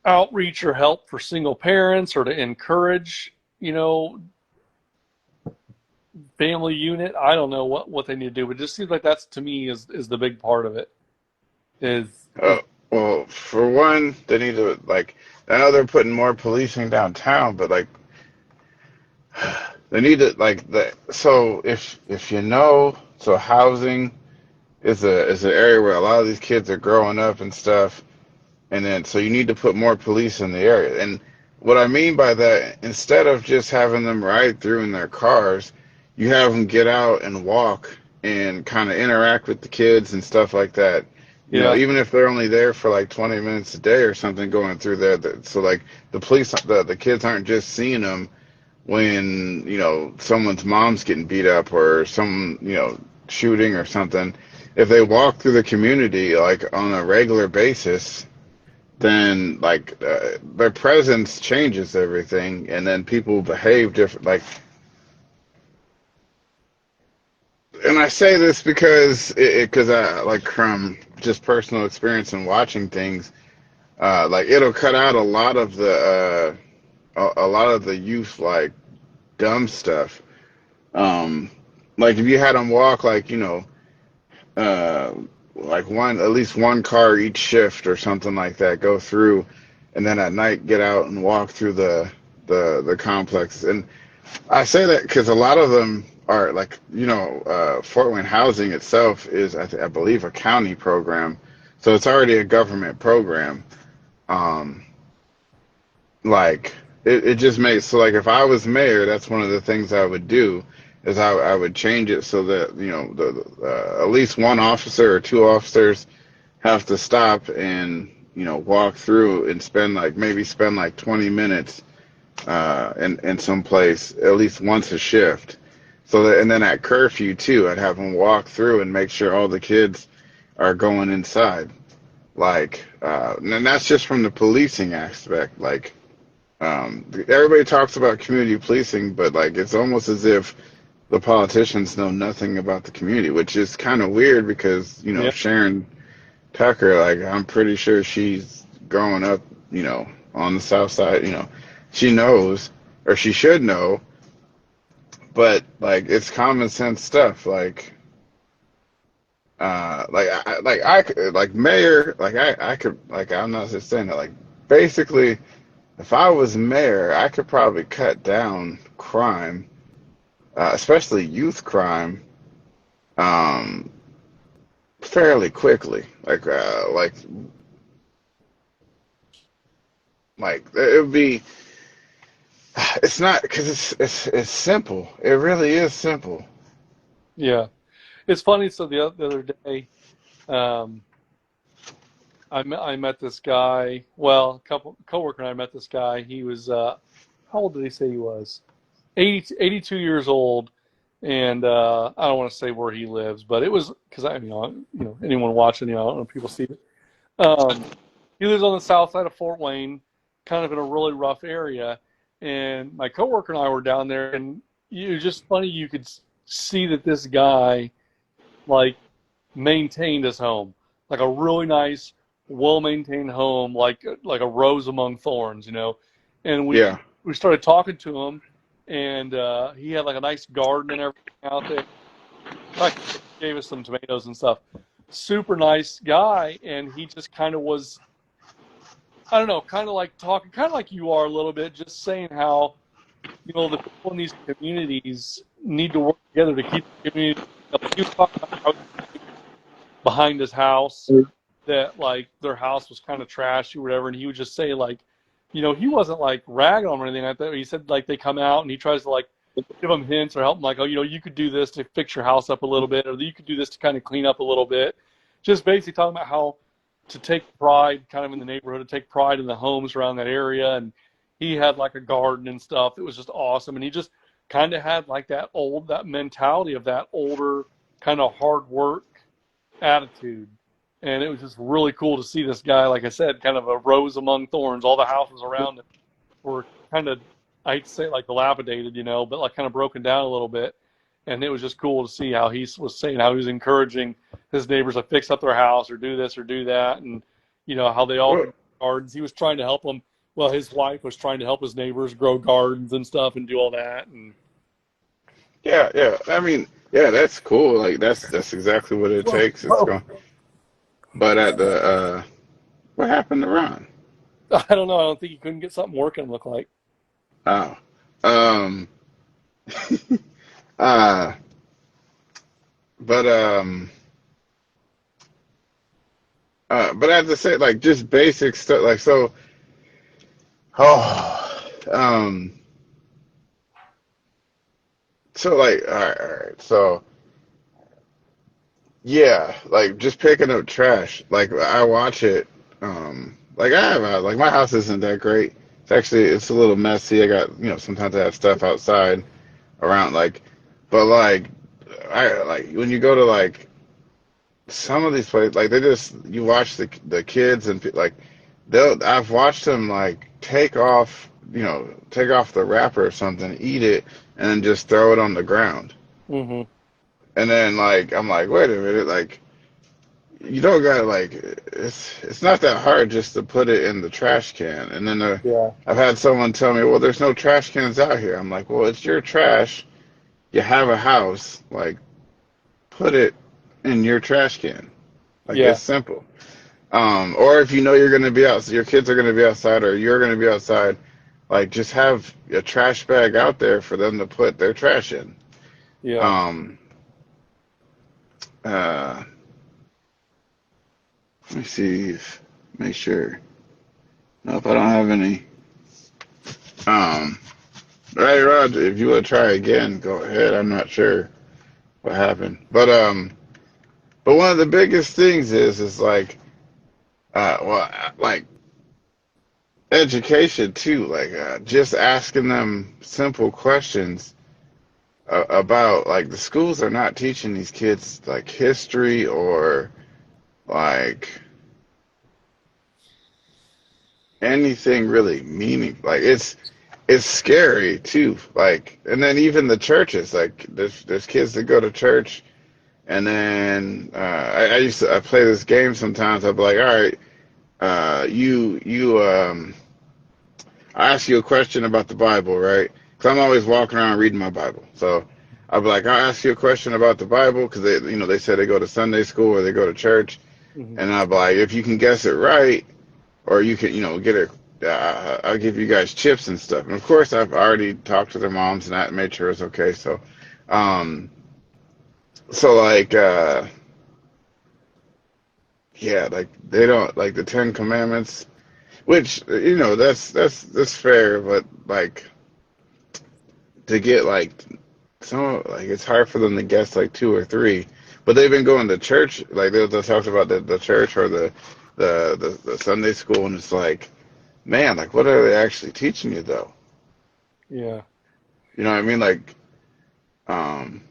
outreach or help for single parents or to encourage, you know, family unit. I don't know what they need to do, but it just seems like that's to me is the big part of it. Is Well, for one, they need to like. I know they're putting more policing downtown, but like they need to like the. So if you know, so housing is an area where a lot of these kids are growing up and stuff. And then, so you need to put more police in the area. And what I mean by that, instead of just having them ride through in their cars, you have them get out and walk and kind of interact with the kids and stuff like that. You know, yeah, even if they're only there for like 20 minutes a day or something going through there. So like the kids aren't just seeing them when, someone's mom's getting beat up or some, shooting or something. If they walk through the community like on a regular basis, then like their presence changes everything, and then people behave different. Like, and I say this because I like from just personal experience and watching things. Like it'll cut out a lot of a lot of the youth like dumb stuff. Um, like if you had them walk uh, like one at least one car each shift or something like that go through, and then at night get out and walk through the complex. And I say that because a lot of them are like Fort Wayne Housing itself is I believe a county program, so it's already a government program. Um, like it just makes so like if I was mayor, that's one of the things I would do is I would change it so that at least one officer or two officers have to stop and walk through and spend like 20 minutes in some place at least once a shift. So that, and then at curfew too, I'd have them walk through and make sure all the kids are going inside. Like, and that's just from the policing aspect. Like, everybody talks about community policing, but like it's almost as if the politicians know nothing about the community, which is kind of weird because yeah, Sharon. Tucker, like I'm pretty sure she's growing up, on the south side, she knows or she should know, but like it's common sense stuff. Like mayor, I could, like, I'm not just saying that, like, basically, if I was mayor, I could probably cut down crime, especially youth crime, um, fairly quickly. Like it would be. It's not because it's simple. It really is simple. Yeah, it's funny. So the other day, um, I met this guy. Well, a couple coworker and I met this guy. He was how old did he say he was? 82 years old, and I don't want to say where he lives, but it was because anyone watching, I don't know if people see it. Um, he lives on the south side of Fort Wayne, kind of in a really rough area. And my coworker and I were down there, and it was just funny. You could see that this guy like maintained his home, like a really nice, well-maintained home, like a rose among thorns. And we Yeah, we started talking to him, and he had like a nice garden and everything out there. Like, gave us some tomatoes and stuff. Super nice guy, and he just kind of was, I don't know, kind of like talking, kind of like you are a little bit, just saying how the people in these communities need to work together to keep the community. He was talking about how behind his house that like their house was kind of trashy or whatever, and he would just say like, he wasn't like ragging on them or anything like that. He said like they come out and he tries to like give them hints or help them like, oh, you could do this to fix your house up a little bit, or you could do this to kind of clean up a little bit. Just basically talking about how to take pride kind of in the neighborhood, to take pride in the homes around that area. And he had like a garden and stuff. It was just awesome. And he just kind of had like that mentality of that older kind of hard work attitude. And it was just really cool to see this guy, like I said, kind of a rose among thorns. All the houses around him were kind of, I hate to say it, like dilapidated, but like kind of broken down a little bit. And it was just cool to see how he was saying how he was encouraging his neighbors to fix up their house or do this or do that. And, how they all well, could grow gardens. He was trying to help them. Well, his wife was trying to help his neighbors grow gardens and stuff and do all that. And yeah, yeah. I mean, yeah, that's cool. Like that's exactly what it whoa, takes. It's whoa. going. But at the what happened to Ron? I don't know. I don't think he couldn't get something working, look like. Oh, um, uh, but but I have to say, like, just basic stuff, like, so, oh, so, like, all right, so, yeah, like, just picking up trash, like, I watch it, like, like, my house isn't that great. It's a little messy. I got, sometimes I have stuff outside around, like, but, like, like, when you go to, like, some of these places, like, you watch the kids and, like, I've watched them like take off the wrapper or something, eat it, and then just throw it on the ground. Hmm. And then like I'm like, wait a minute, like you don't gotta like it's not that hard just to put it in the trash can. And then Yeah. I've had someone tell me, well, there's no trash cans out here. I'm like, well, it's your trash. You have a house, like put it in your trash can. Like Yeah. it's simple. Or if you know you're gonna be out, your kids are gonna be outside, or you're gonna be outside, like just have a trash bag out there for them to put their trash in. Yeah. Um, uh, Let me see make sure. Nope, I don't have any. Um, right, Roger, if you want to try again, go ahead. I'm not sure what happened, but one of the biggest things is like, like education too, like just asking them simple questions about like the schools are not teaching these kids like history or like anything really meaningful. Like it's scary too. Like and then even the churches, like there's kids that go to church And then I used to I play this game sometimes. I'd be like, all right, I ask you a question about the Bible, right? Because I'm always walking around reading my Bible. So I'll be like, I'll ask you a question about the Bible because they say they go to Sunday school or they go to church, Hmm. and I'll be like, if you can guess it right, or you can, get it, I'll give you guys chips and stuff. And of course, I've already talked to their moms and that made sure it's okay. Um, so like, yeah, like they don't like the Ten Commandments, which that's fair, but like to get like some like it's hard for them to guess like two or three. But they've been going to church, like they talked about the church or the Sunday school, and it's like, man, like what are they actually teaching you though? Yeah. You know what I mean? Like, um,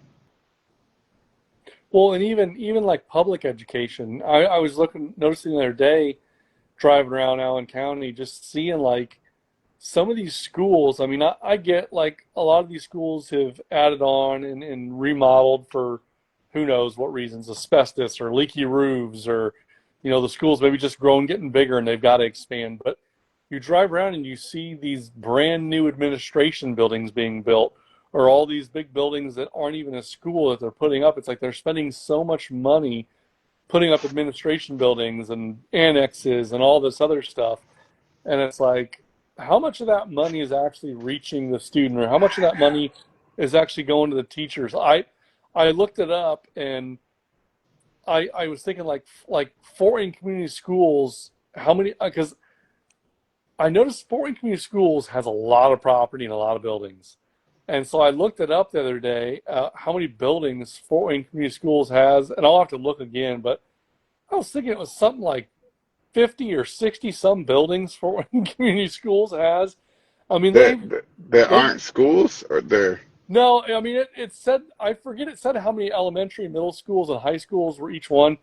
Well, and even like public education, I was noticing the other day, driving around Allen County, just seeing like some of these schools. I mean, I get like a lot of these schools have added on and remodeled for who knows what reasons, asbestos or leaky roofs, or the schools maybe just growing, getting bigger, and they've got to expand. But you drive around and you see these brand new administration buildings being built, or all these big buildings that aren't even a school that they're putting up. It's like they're spending so much money putting up administration buildings and annexes and all this other stuff. And it's like, how much of that money is actually reaching the student, or how much of that money is actually going to the teachers? I looked it up, and I was thinking like Fort Wayne Community Schools, how many? Because I noticed Fort Wayne Community Schools has a lot of property and a lot of buildings. And so I looked it up the other day, how many buildings Fort Wayne Community Schools has, and I'll have to look again, but I was thinking it was something like 50 or 60 some buildings Fort Wayne Community Schools has. I mean, there they aren't schools, or there, no, I mean, it said, I forget, it said how many elementary, middle schools, and high schools were each one.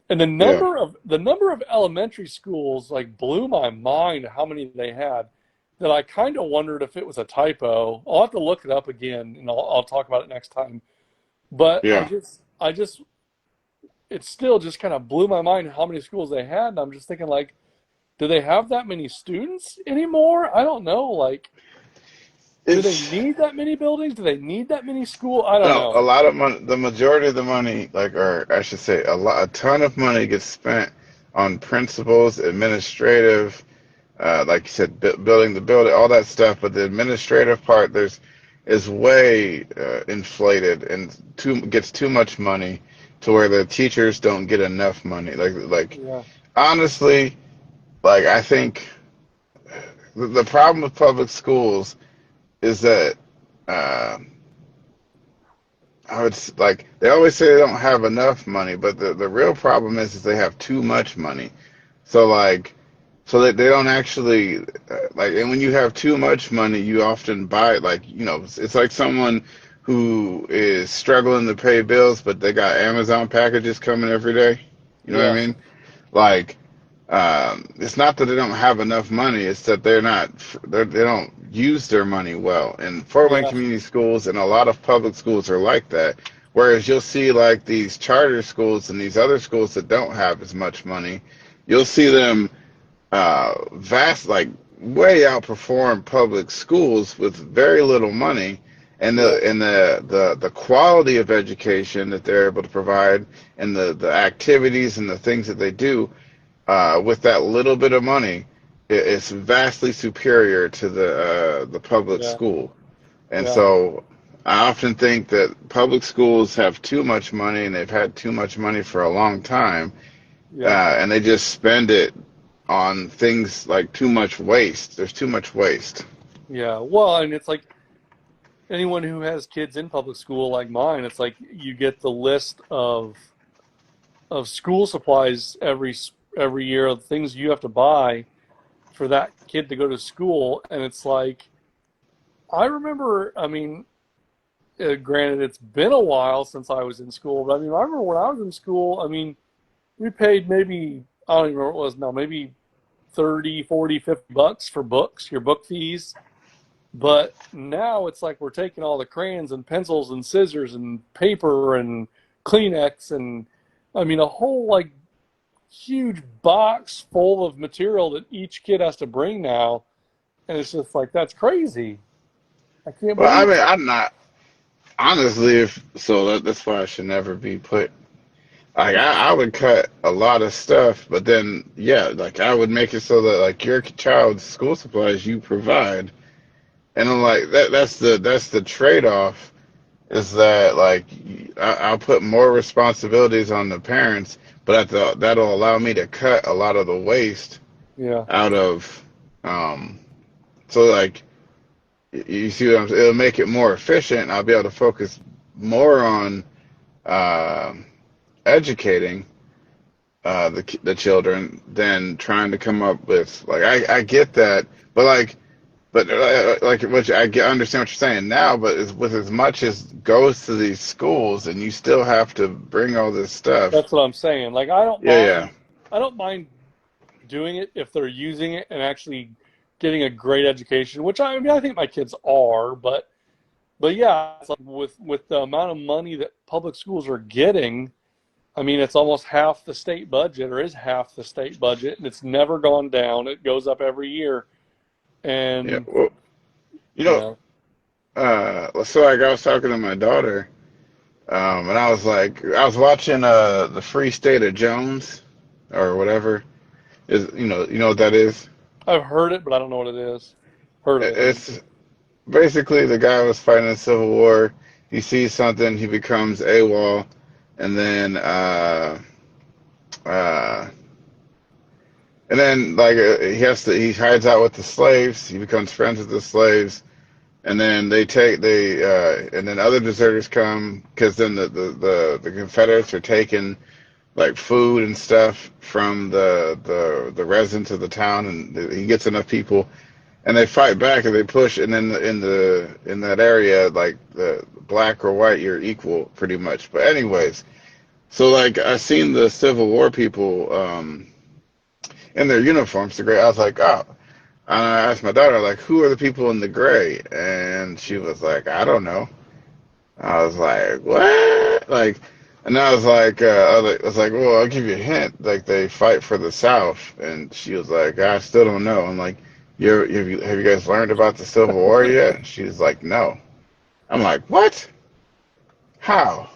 And yeah. the number of elementary schools like blew my mind how many they had, that I kind of wondered if it was a typo. I'll have to look it up again, and I'll talk about it next time. But Yeah. it still just kind of blew my mind how many schools they had. And I'm just thinking, like, do they have that many students anymore? I don't know. Like, do they It's need that many buildings? Do they need that many school? I don't no, a know. lot of money, the majority of the money, like, or I should say, a ton of money gets spent on principals, administrative, like you said, building the building, all that stuff. But the administrative part, is way inflated and gets too much money to where the teachers don't get enough money. Like Yeah, honestly, like I think the problem with public schools is that. Uh, I would like they always say they don't have enough money, but the real problem is they have too much money. So like, so that they don't actually like, and when you have too much money, you often buy like it's like someone who is struggling to pay bills, but they got Amazon packages coming every day. You know what I yeah, mean? Like, it's not that they don't have enough money; it's that they don't use their money well. And Fort Wayne yeah, Community Schools and a lot of public schools are like that. Whereas you'll see like these charter schools and these other schools that don't have as much money, you'll see them vast like way outperform public schools with very little money. And yeah, the quality of education that they're able to provide, and the activities and the things that they do with that little bit of money, it's vastly superior to the public yeah, school. And yeah, so I often think that public schools have too much money, and they've had too much money for a long time, yeah, and they just spend it on things like too much waste. There's too much waste. yeah. Well, and it's like anyone who has kids in public school like mine, it's like you get the list of school supplies every year of things you have to buy for that kid to go to school, and it's like, I remember, I mean, granted, it's been a while since I was in school, but I mean, I remember when I was in school, I mean, we paid maybe, I don't even remember what it was now, maybe 30, 40, $50 for books, your book fees. But now it's like we're taking all the crayons and pencils and scissors and paper and Kleenex and I mean a whole like huge box full of material that each kid has to bring now, and it's just like that's crazy. I can't Well, I believe mean, it. I'm not honestly. If so, that's why I should never be put. Like I would cut a lot of stuff, but then yeah, like I would make it so that like your child's school supplies you provide, and I'm like that's the trade off is that like I'll put more responsibilities on the parents, but that'll allow me to cut a lot of the waste Yeah, out of um. So like you see what I'm saying? It'll make it more efficient. I'll be able to focus more on uh, educating the children than trying to come up with like I get that, but like which understand what you're saying now, but with as much as goes to these schools and you still have to bring all this stuff. that's what I'm saying. Like Yeah, yeah, I don't mind doing it if they're using it and actually getting a great education, which I mean I think my kids are, but yeah, it's like with the amount of money that public schools are getting, I mean it's almost half the state budget or is half the state budget, and it's never gone down. It goes up every year, yeah. and Well, you you know, know, so like I was talking to my daughter, and I was like, I was watching the Free State of Jones or whatever is you know what that is. I've heard it, but I don't know what it is. Heard of it, I mean. It's basically the guy was fighting a civil war. He sees something, he becomes AWOL, and then uh, like he hides out with the slaves. He becomes friends with the slaves, and then and then other deserters come because then the Confederates are taking like food and stuff from the residents of the town, and he gets enough people and they fight back and they push, and then in that area, like the black or white, you're equal pretty much. But anyways, so like I seen the Civil War people in their uniforms, the gray. I was like, oh. And I asked my daughter, like, who are the people in the gray? And she was like, I don't know. I was like, what? Like, and I was like, well, I'll give you a hint. Like, they fight for the South. And she was like, I still don't know. I'm like, have you guys learned about the Civil War yet? And she was like, no. I'm like, what? How?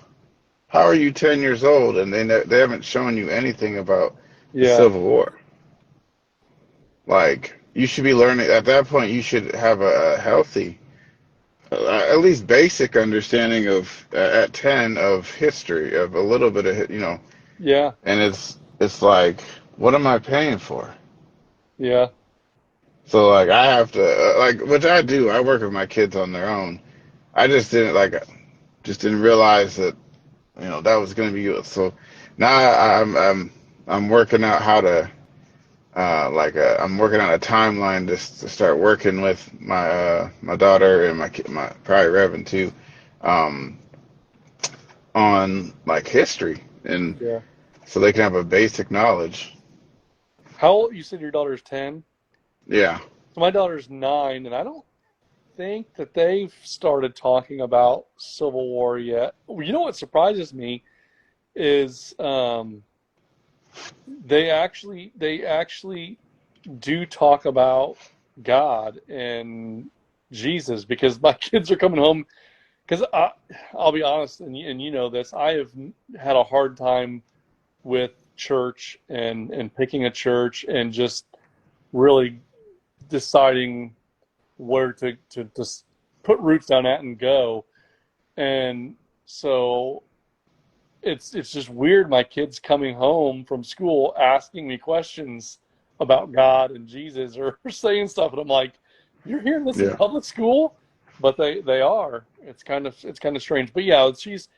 How are you 10 years old and they haven't shown you anything about the Yeah, Civil War? Like, you should be learning at that point. You should have a healthy, at least basic understanding of at 10 of history of a little bit of yeah, and it's like what am I paying for? yeah, So like I have to like which I do. I work with my kids on their own. I just didn't realize that that was going to be so now I'm working out how to I'm working on a timeline just to start working with my daughter and my probably Reverend too, um, on like history and yeah. so they can have a basic knowledge. How old? You said your daughter's 10? Yeah. So my daughter's 9, and I don't think that they've started talking about Civil War yet. You know what surprises me is they actually do talk about God and Jesus because my kids are coming home because I'll be honest and you know this, I have had a hard time with church and picking a church and just really deciding where to just put roots down at and go. And so it's just weird my kids coming home from school asking me questions about God and Jesus or saying stuff and I'm like, you're hearing this in Yeah. public school? But they are. It's kind of strange. But yeah, she's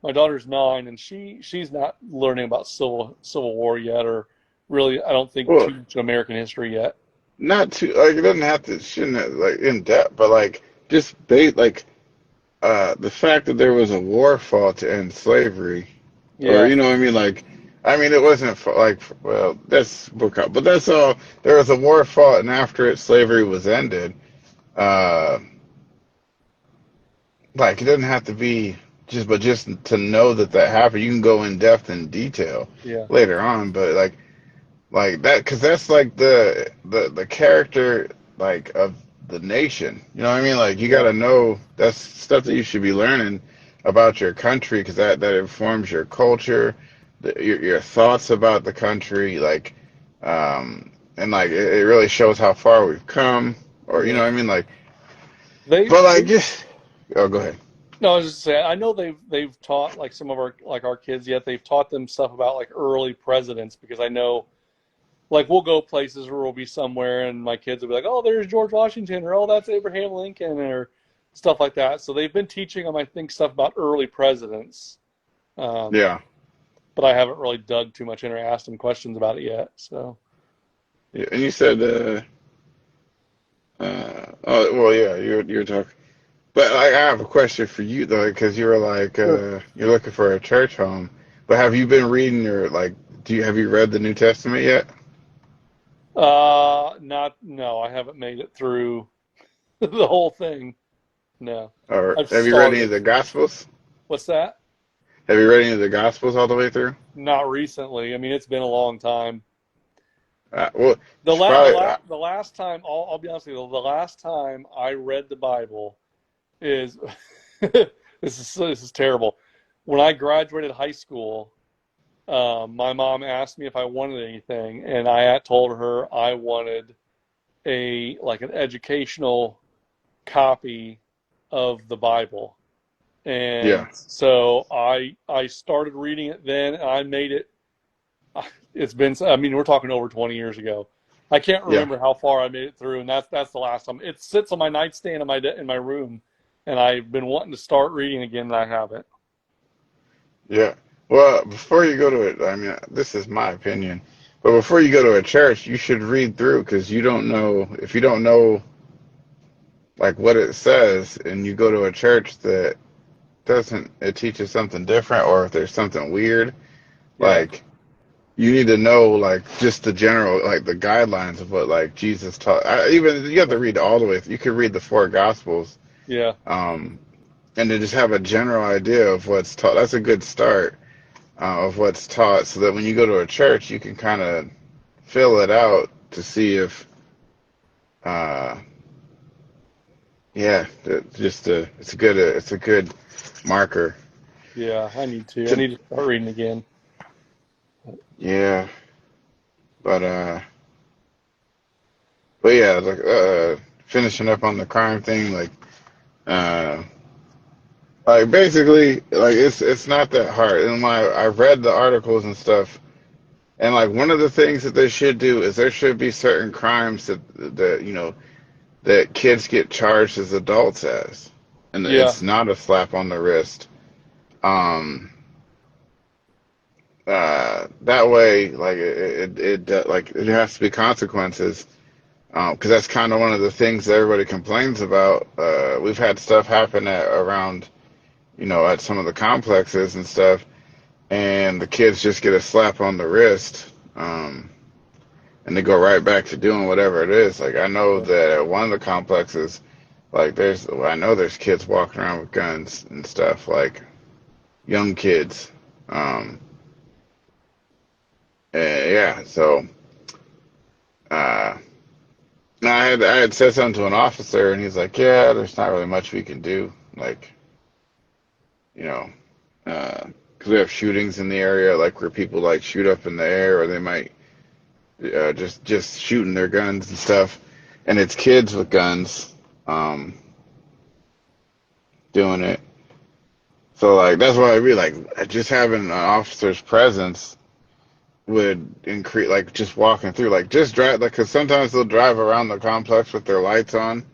my daughter's 9 and she's not learning about Civil War yet or really I don't think Well, too much American history yet. not too like it doesn't have to shouldn't have, like in depth, but like just like the fact that there was a war fought to end slavery, or Yeah. what I mean, like. I mean, it wasn't like, well, that's book out, but that's all. There was a war fought, and after it, slavery was ended. Uh, like, it doesn't have to be just to know that that happened, you can go in depth and detail Yeah. later on, but like that, because that's like the character like of the nation. You know what I mean? Like you got Yeah. to know that's stuff that you should be learning about your country, because that informs your culture, your thoughts about the country, and like it really shows how far we've come, or you know Yeah. what I mean? Like, They, but like they just oh, go ahead. no, I was just saying, I know they've taught like some of our kids yet they've taught them stuff about like early presidents because I know like we'll go places where we'll be somewhere and my kids will be like, oh, there's George Washington or oh, that's Abraham Lincoln or stuff like that. So they've been teaching them, I think, stuff about early presidents. Um, Yeah. but I haven't really dug too much in or asked them questions about it yet. So Yeah, and you said oh well, yeah, you're talking. But like, I have a question for you though, because you were like, sure. you're looking for a church home. But have you been reading your like? Have you read the New Testament yet? Not no, I haven't made it through the whole thing. No, Or I've have you read any started. of the Gospels? What's that? Have you read any of the Gospels all the way through? Not recently. I mean, it's been a long time. Well, you The should la the probably. la the last time I'll be honest with you, the last time I read the Bible is this is terrible. When I graduated high school, my mom asked me if I wanted anything, and I told her I wanted a like an educational copy of the Bible. And Yeah, so I started reading it then, and I made it. It's been, I mean, we're talking over 20 years ago. I can't yeah, remember how far I made it through, and that's the last time. It sits on my nightstand in my room, and I've been wanting to start reading again, and I haven't. yeah. Well, before you go to it, I mean, this is my opinion. But before you go to a church, you should read through, because you don't know if you don't know like what it says, and you go to a church that doesn't, it teaches something different, or if there's something weird, Yeah, like you need to know like just the general, like the guidelines of what like Jesus taught. Even you have to read all the way. You could read the four Gospels, yeah, um, and then just have a general idea of what's taught. That's a good start of what's taught, so that when you go to a church, you can kind of fill it out to see if, uh, yeah, it's a good marker. yeah. I need to. I To, need to start reading again. yeah, but yeah, like finishing up on the crime thing, uh, like basically, like it's not that hard. And my I've read the articles and stuff, and like one of the things that they should do is there should be certain crimes that that kids get charged as adults as, and Yeah, it's not a slap on the wrist. Um, that way, like like it has to be consequences. Because that's kind of one of the things that everybody complains about. We've had stuff happen around, at some of the complexes and stuff, and the kids just get a slap on the wrist, and they go right back to doing whatever it is. Like I know that at one of the complexes, like I know there's kids walking around with guns and stuff, like young kids. Um, yeah, so uh, I had said something to an officer, and he's like, "Yeah, there's not really much we can do, like you know, because we have shootings in the area, like where people like shoot up in the air, or they might just shooting their guns and stuff, and it's kids with guns um, doing it. So like that's why I really like just having an officer's presence would increase, like just walking through, like just drive, like because sometimes they'll drive around the complex with their lights on,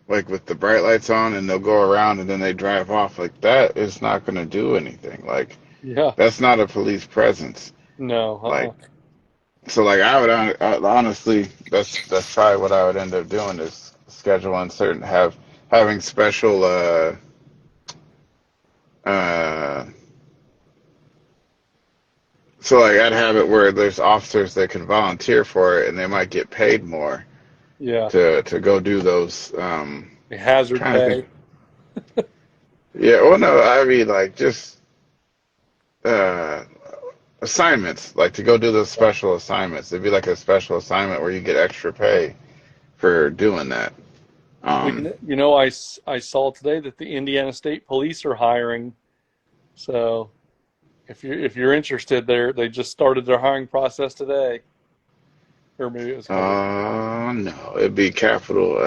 like with the bright lights on, and they'll go around and then they drive off. Like that is not going to do anything. Like yeah. that's not a police presence. No, Like so, like I would honestly, that's probably what I would end up doing is scheduling certain having special uh so like I'd have it where there's officers that can volunteer for it, and they might get paid more yeah. to go do those. Hazard Trying to think. pay. Yeah, well, no, I mean, like, just uh, assignments, like to go do those special assignments. It'd be like a special assignment where you get extra pay for doing that. Well, Um, I saw today that the Indiana State Police are hiring. So if you're interested, they just started their hiring process today, or maybe it was a couple. no, it'd be Capitol.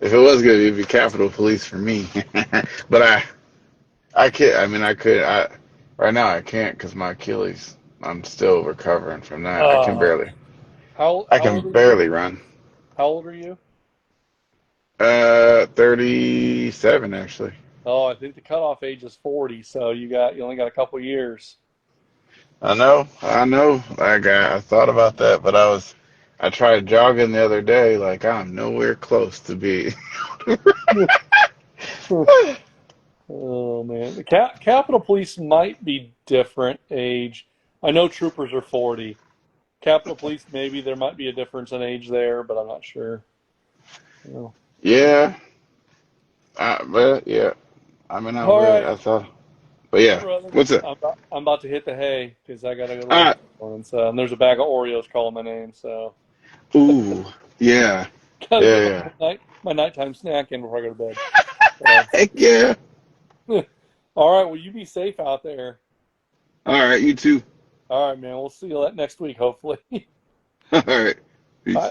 If it was good, it'd be Capitol Police for me. But I can't. I mean, I could. Right now I can't because my Achilles. I'm still recovering from that. Uh, how I how can old are you? barely run. How old are you? 37 actually. Oh, I think the cutoff age is 40, so you only got a couple years. I know. I thought about that, but I tried jogging the other day. Like I'm nowhere close to be. Oh man, the Capitol Police might be different age. I know troopers are 40. Capitol Police, maybe there might be a difference in age there, but I'm not sure. You Yeah, but yeah. I mean, I All would. right, I thought, but yeah. brother. What's it? I'm about to hit the hay because I gotta go to All work right. this morning. So and there's a bag of Oreos calling my name. So Ooh, yeah, gotta get yeah, my nighttime snack in before I go to bed. So, heck yeah. all right. Well, you be safe out there. All right, you too. All right, man. We'll see you next week, hopefully. All right, Bye. peace.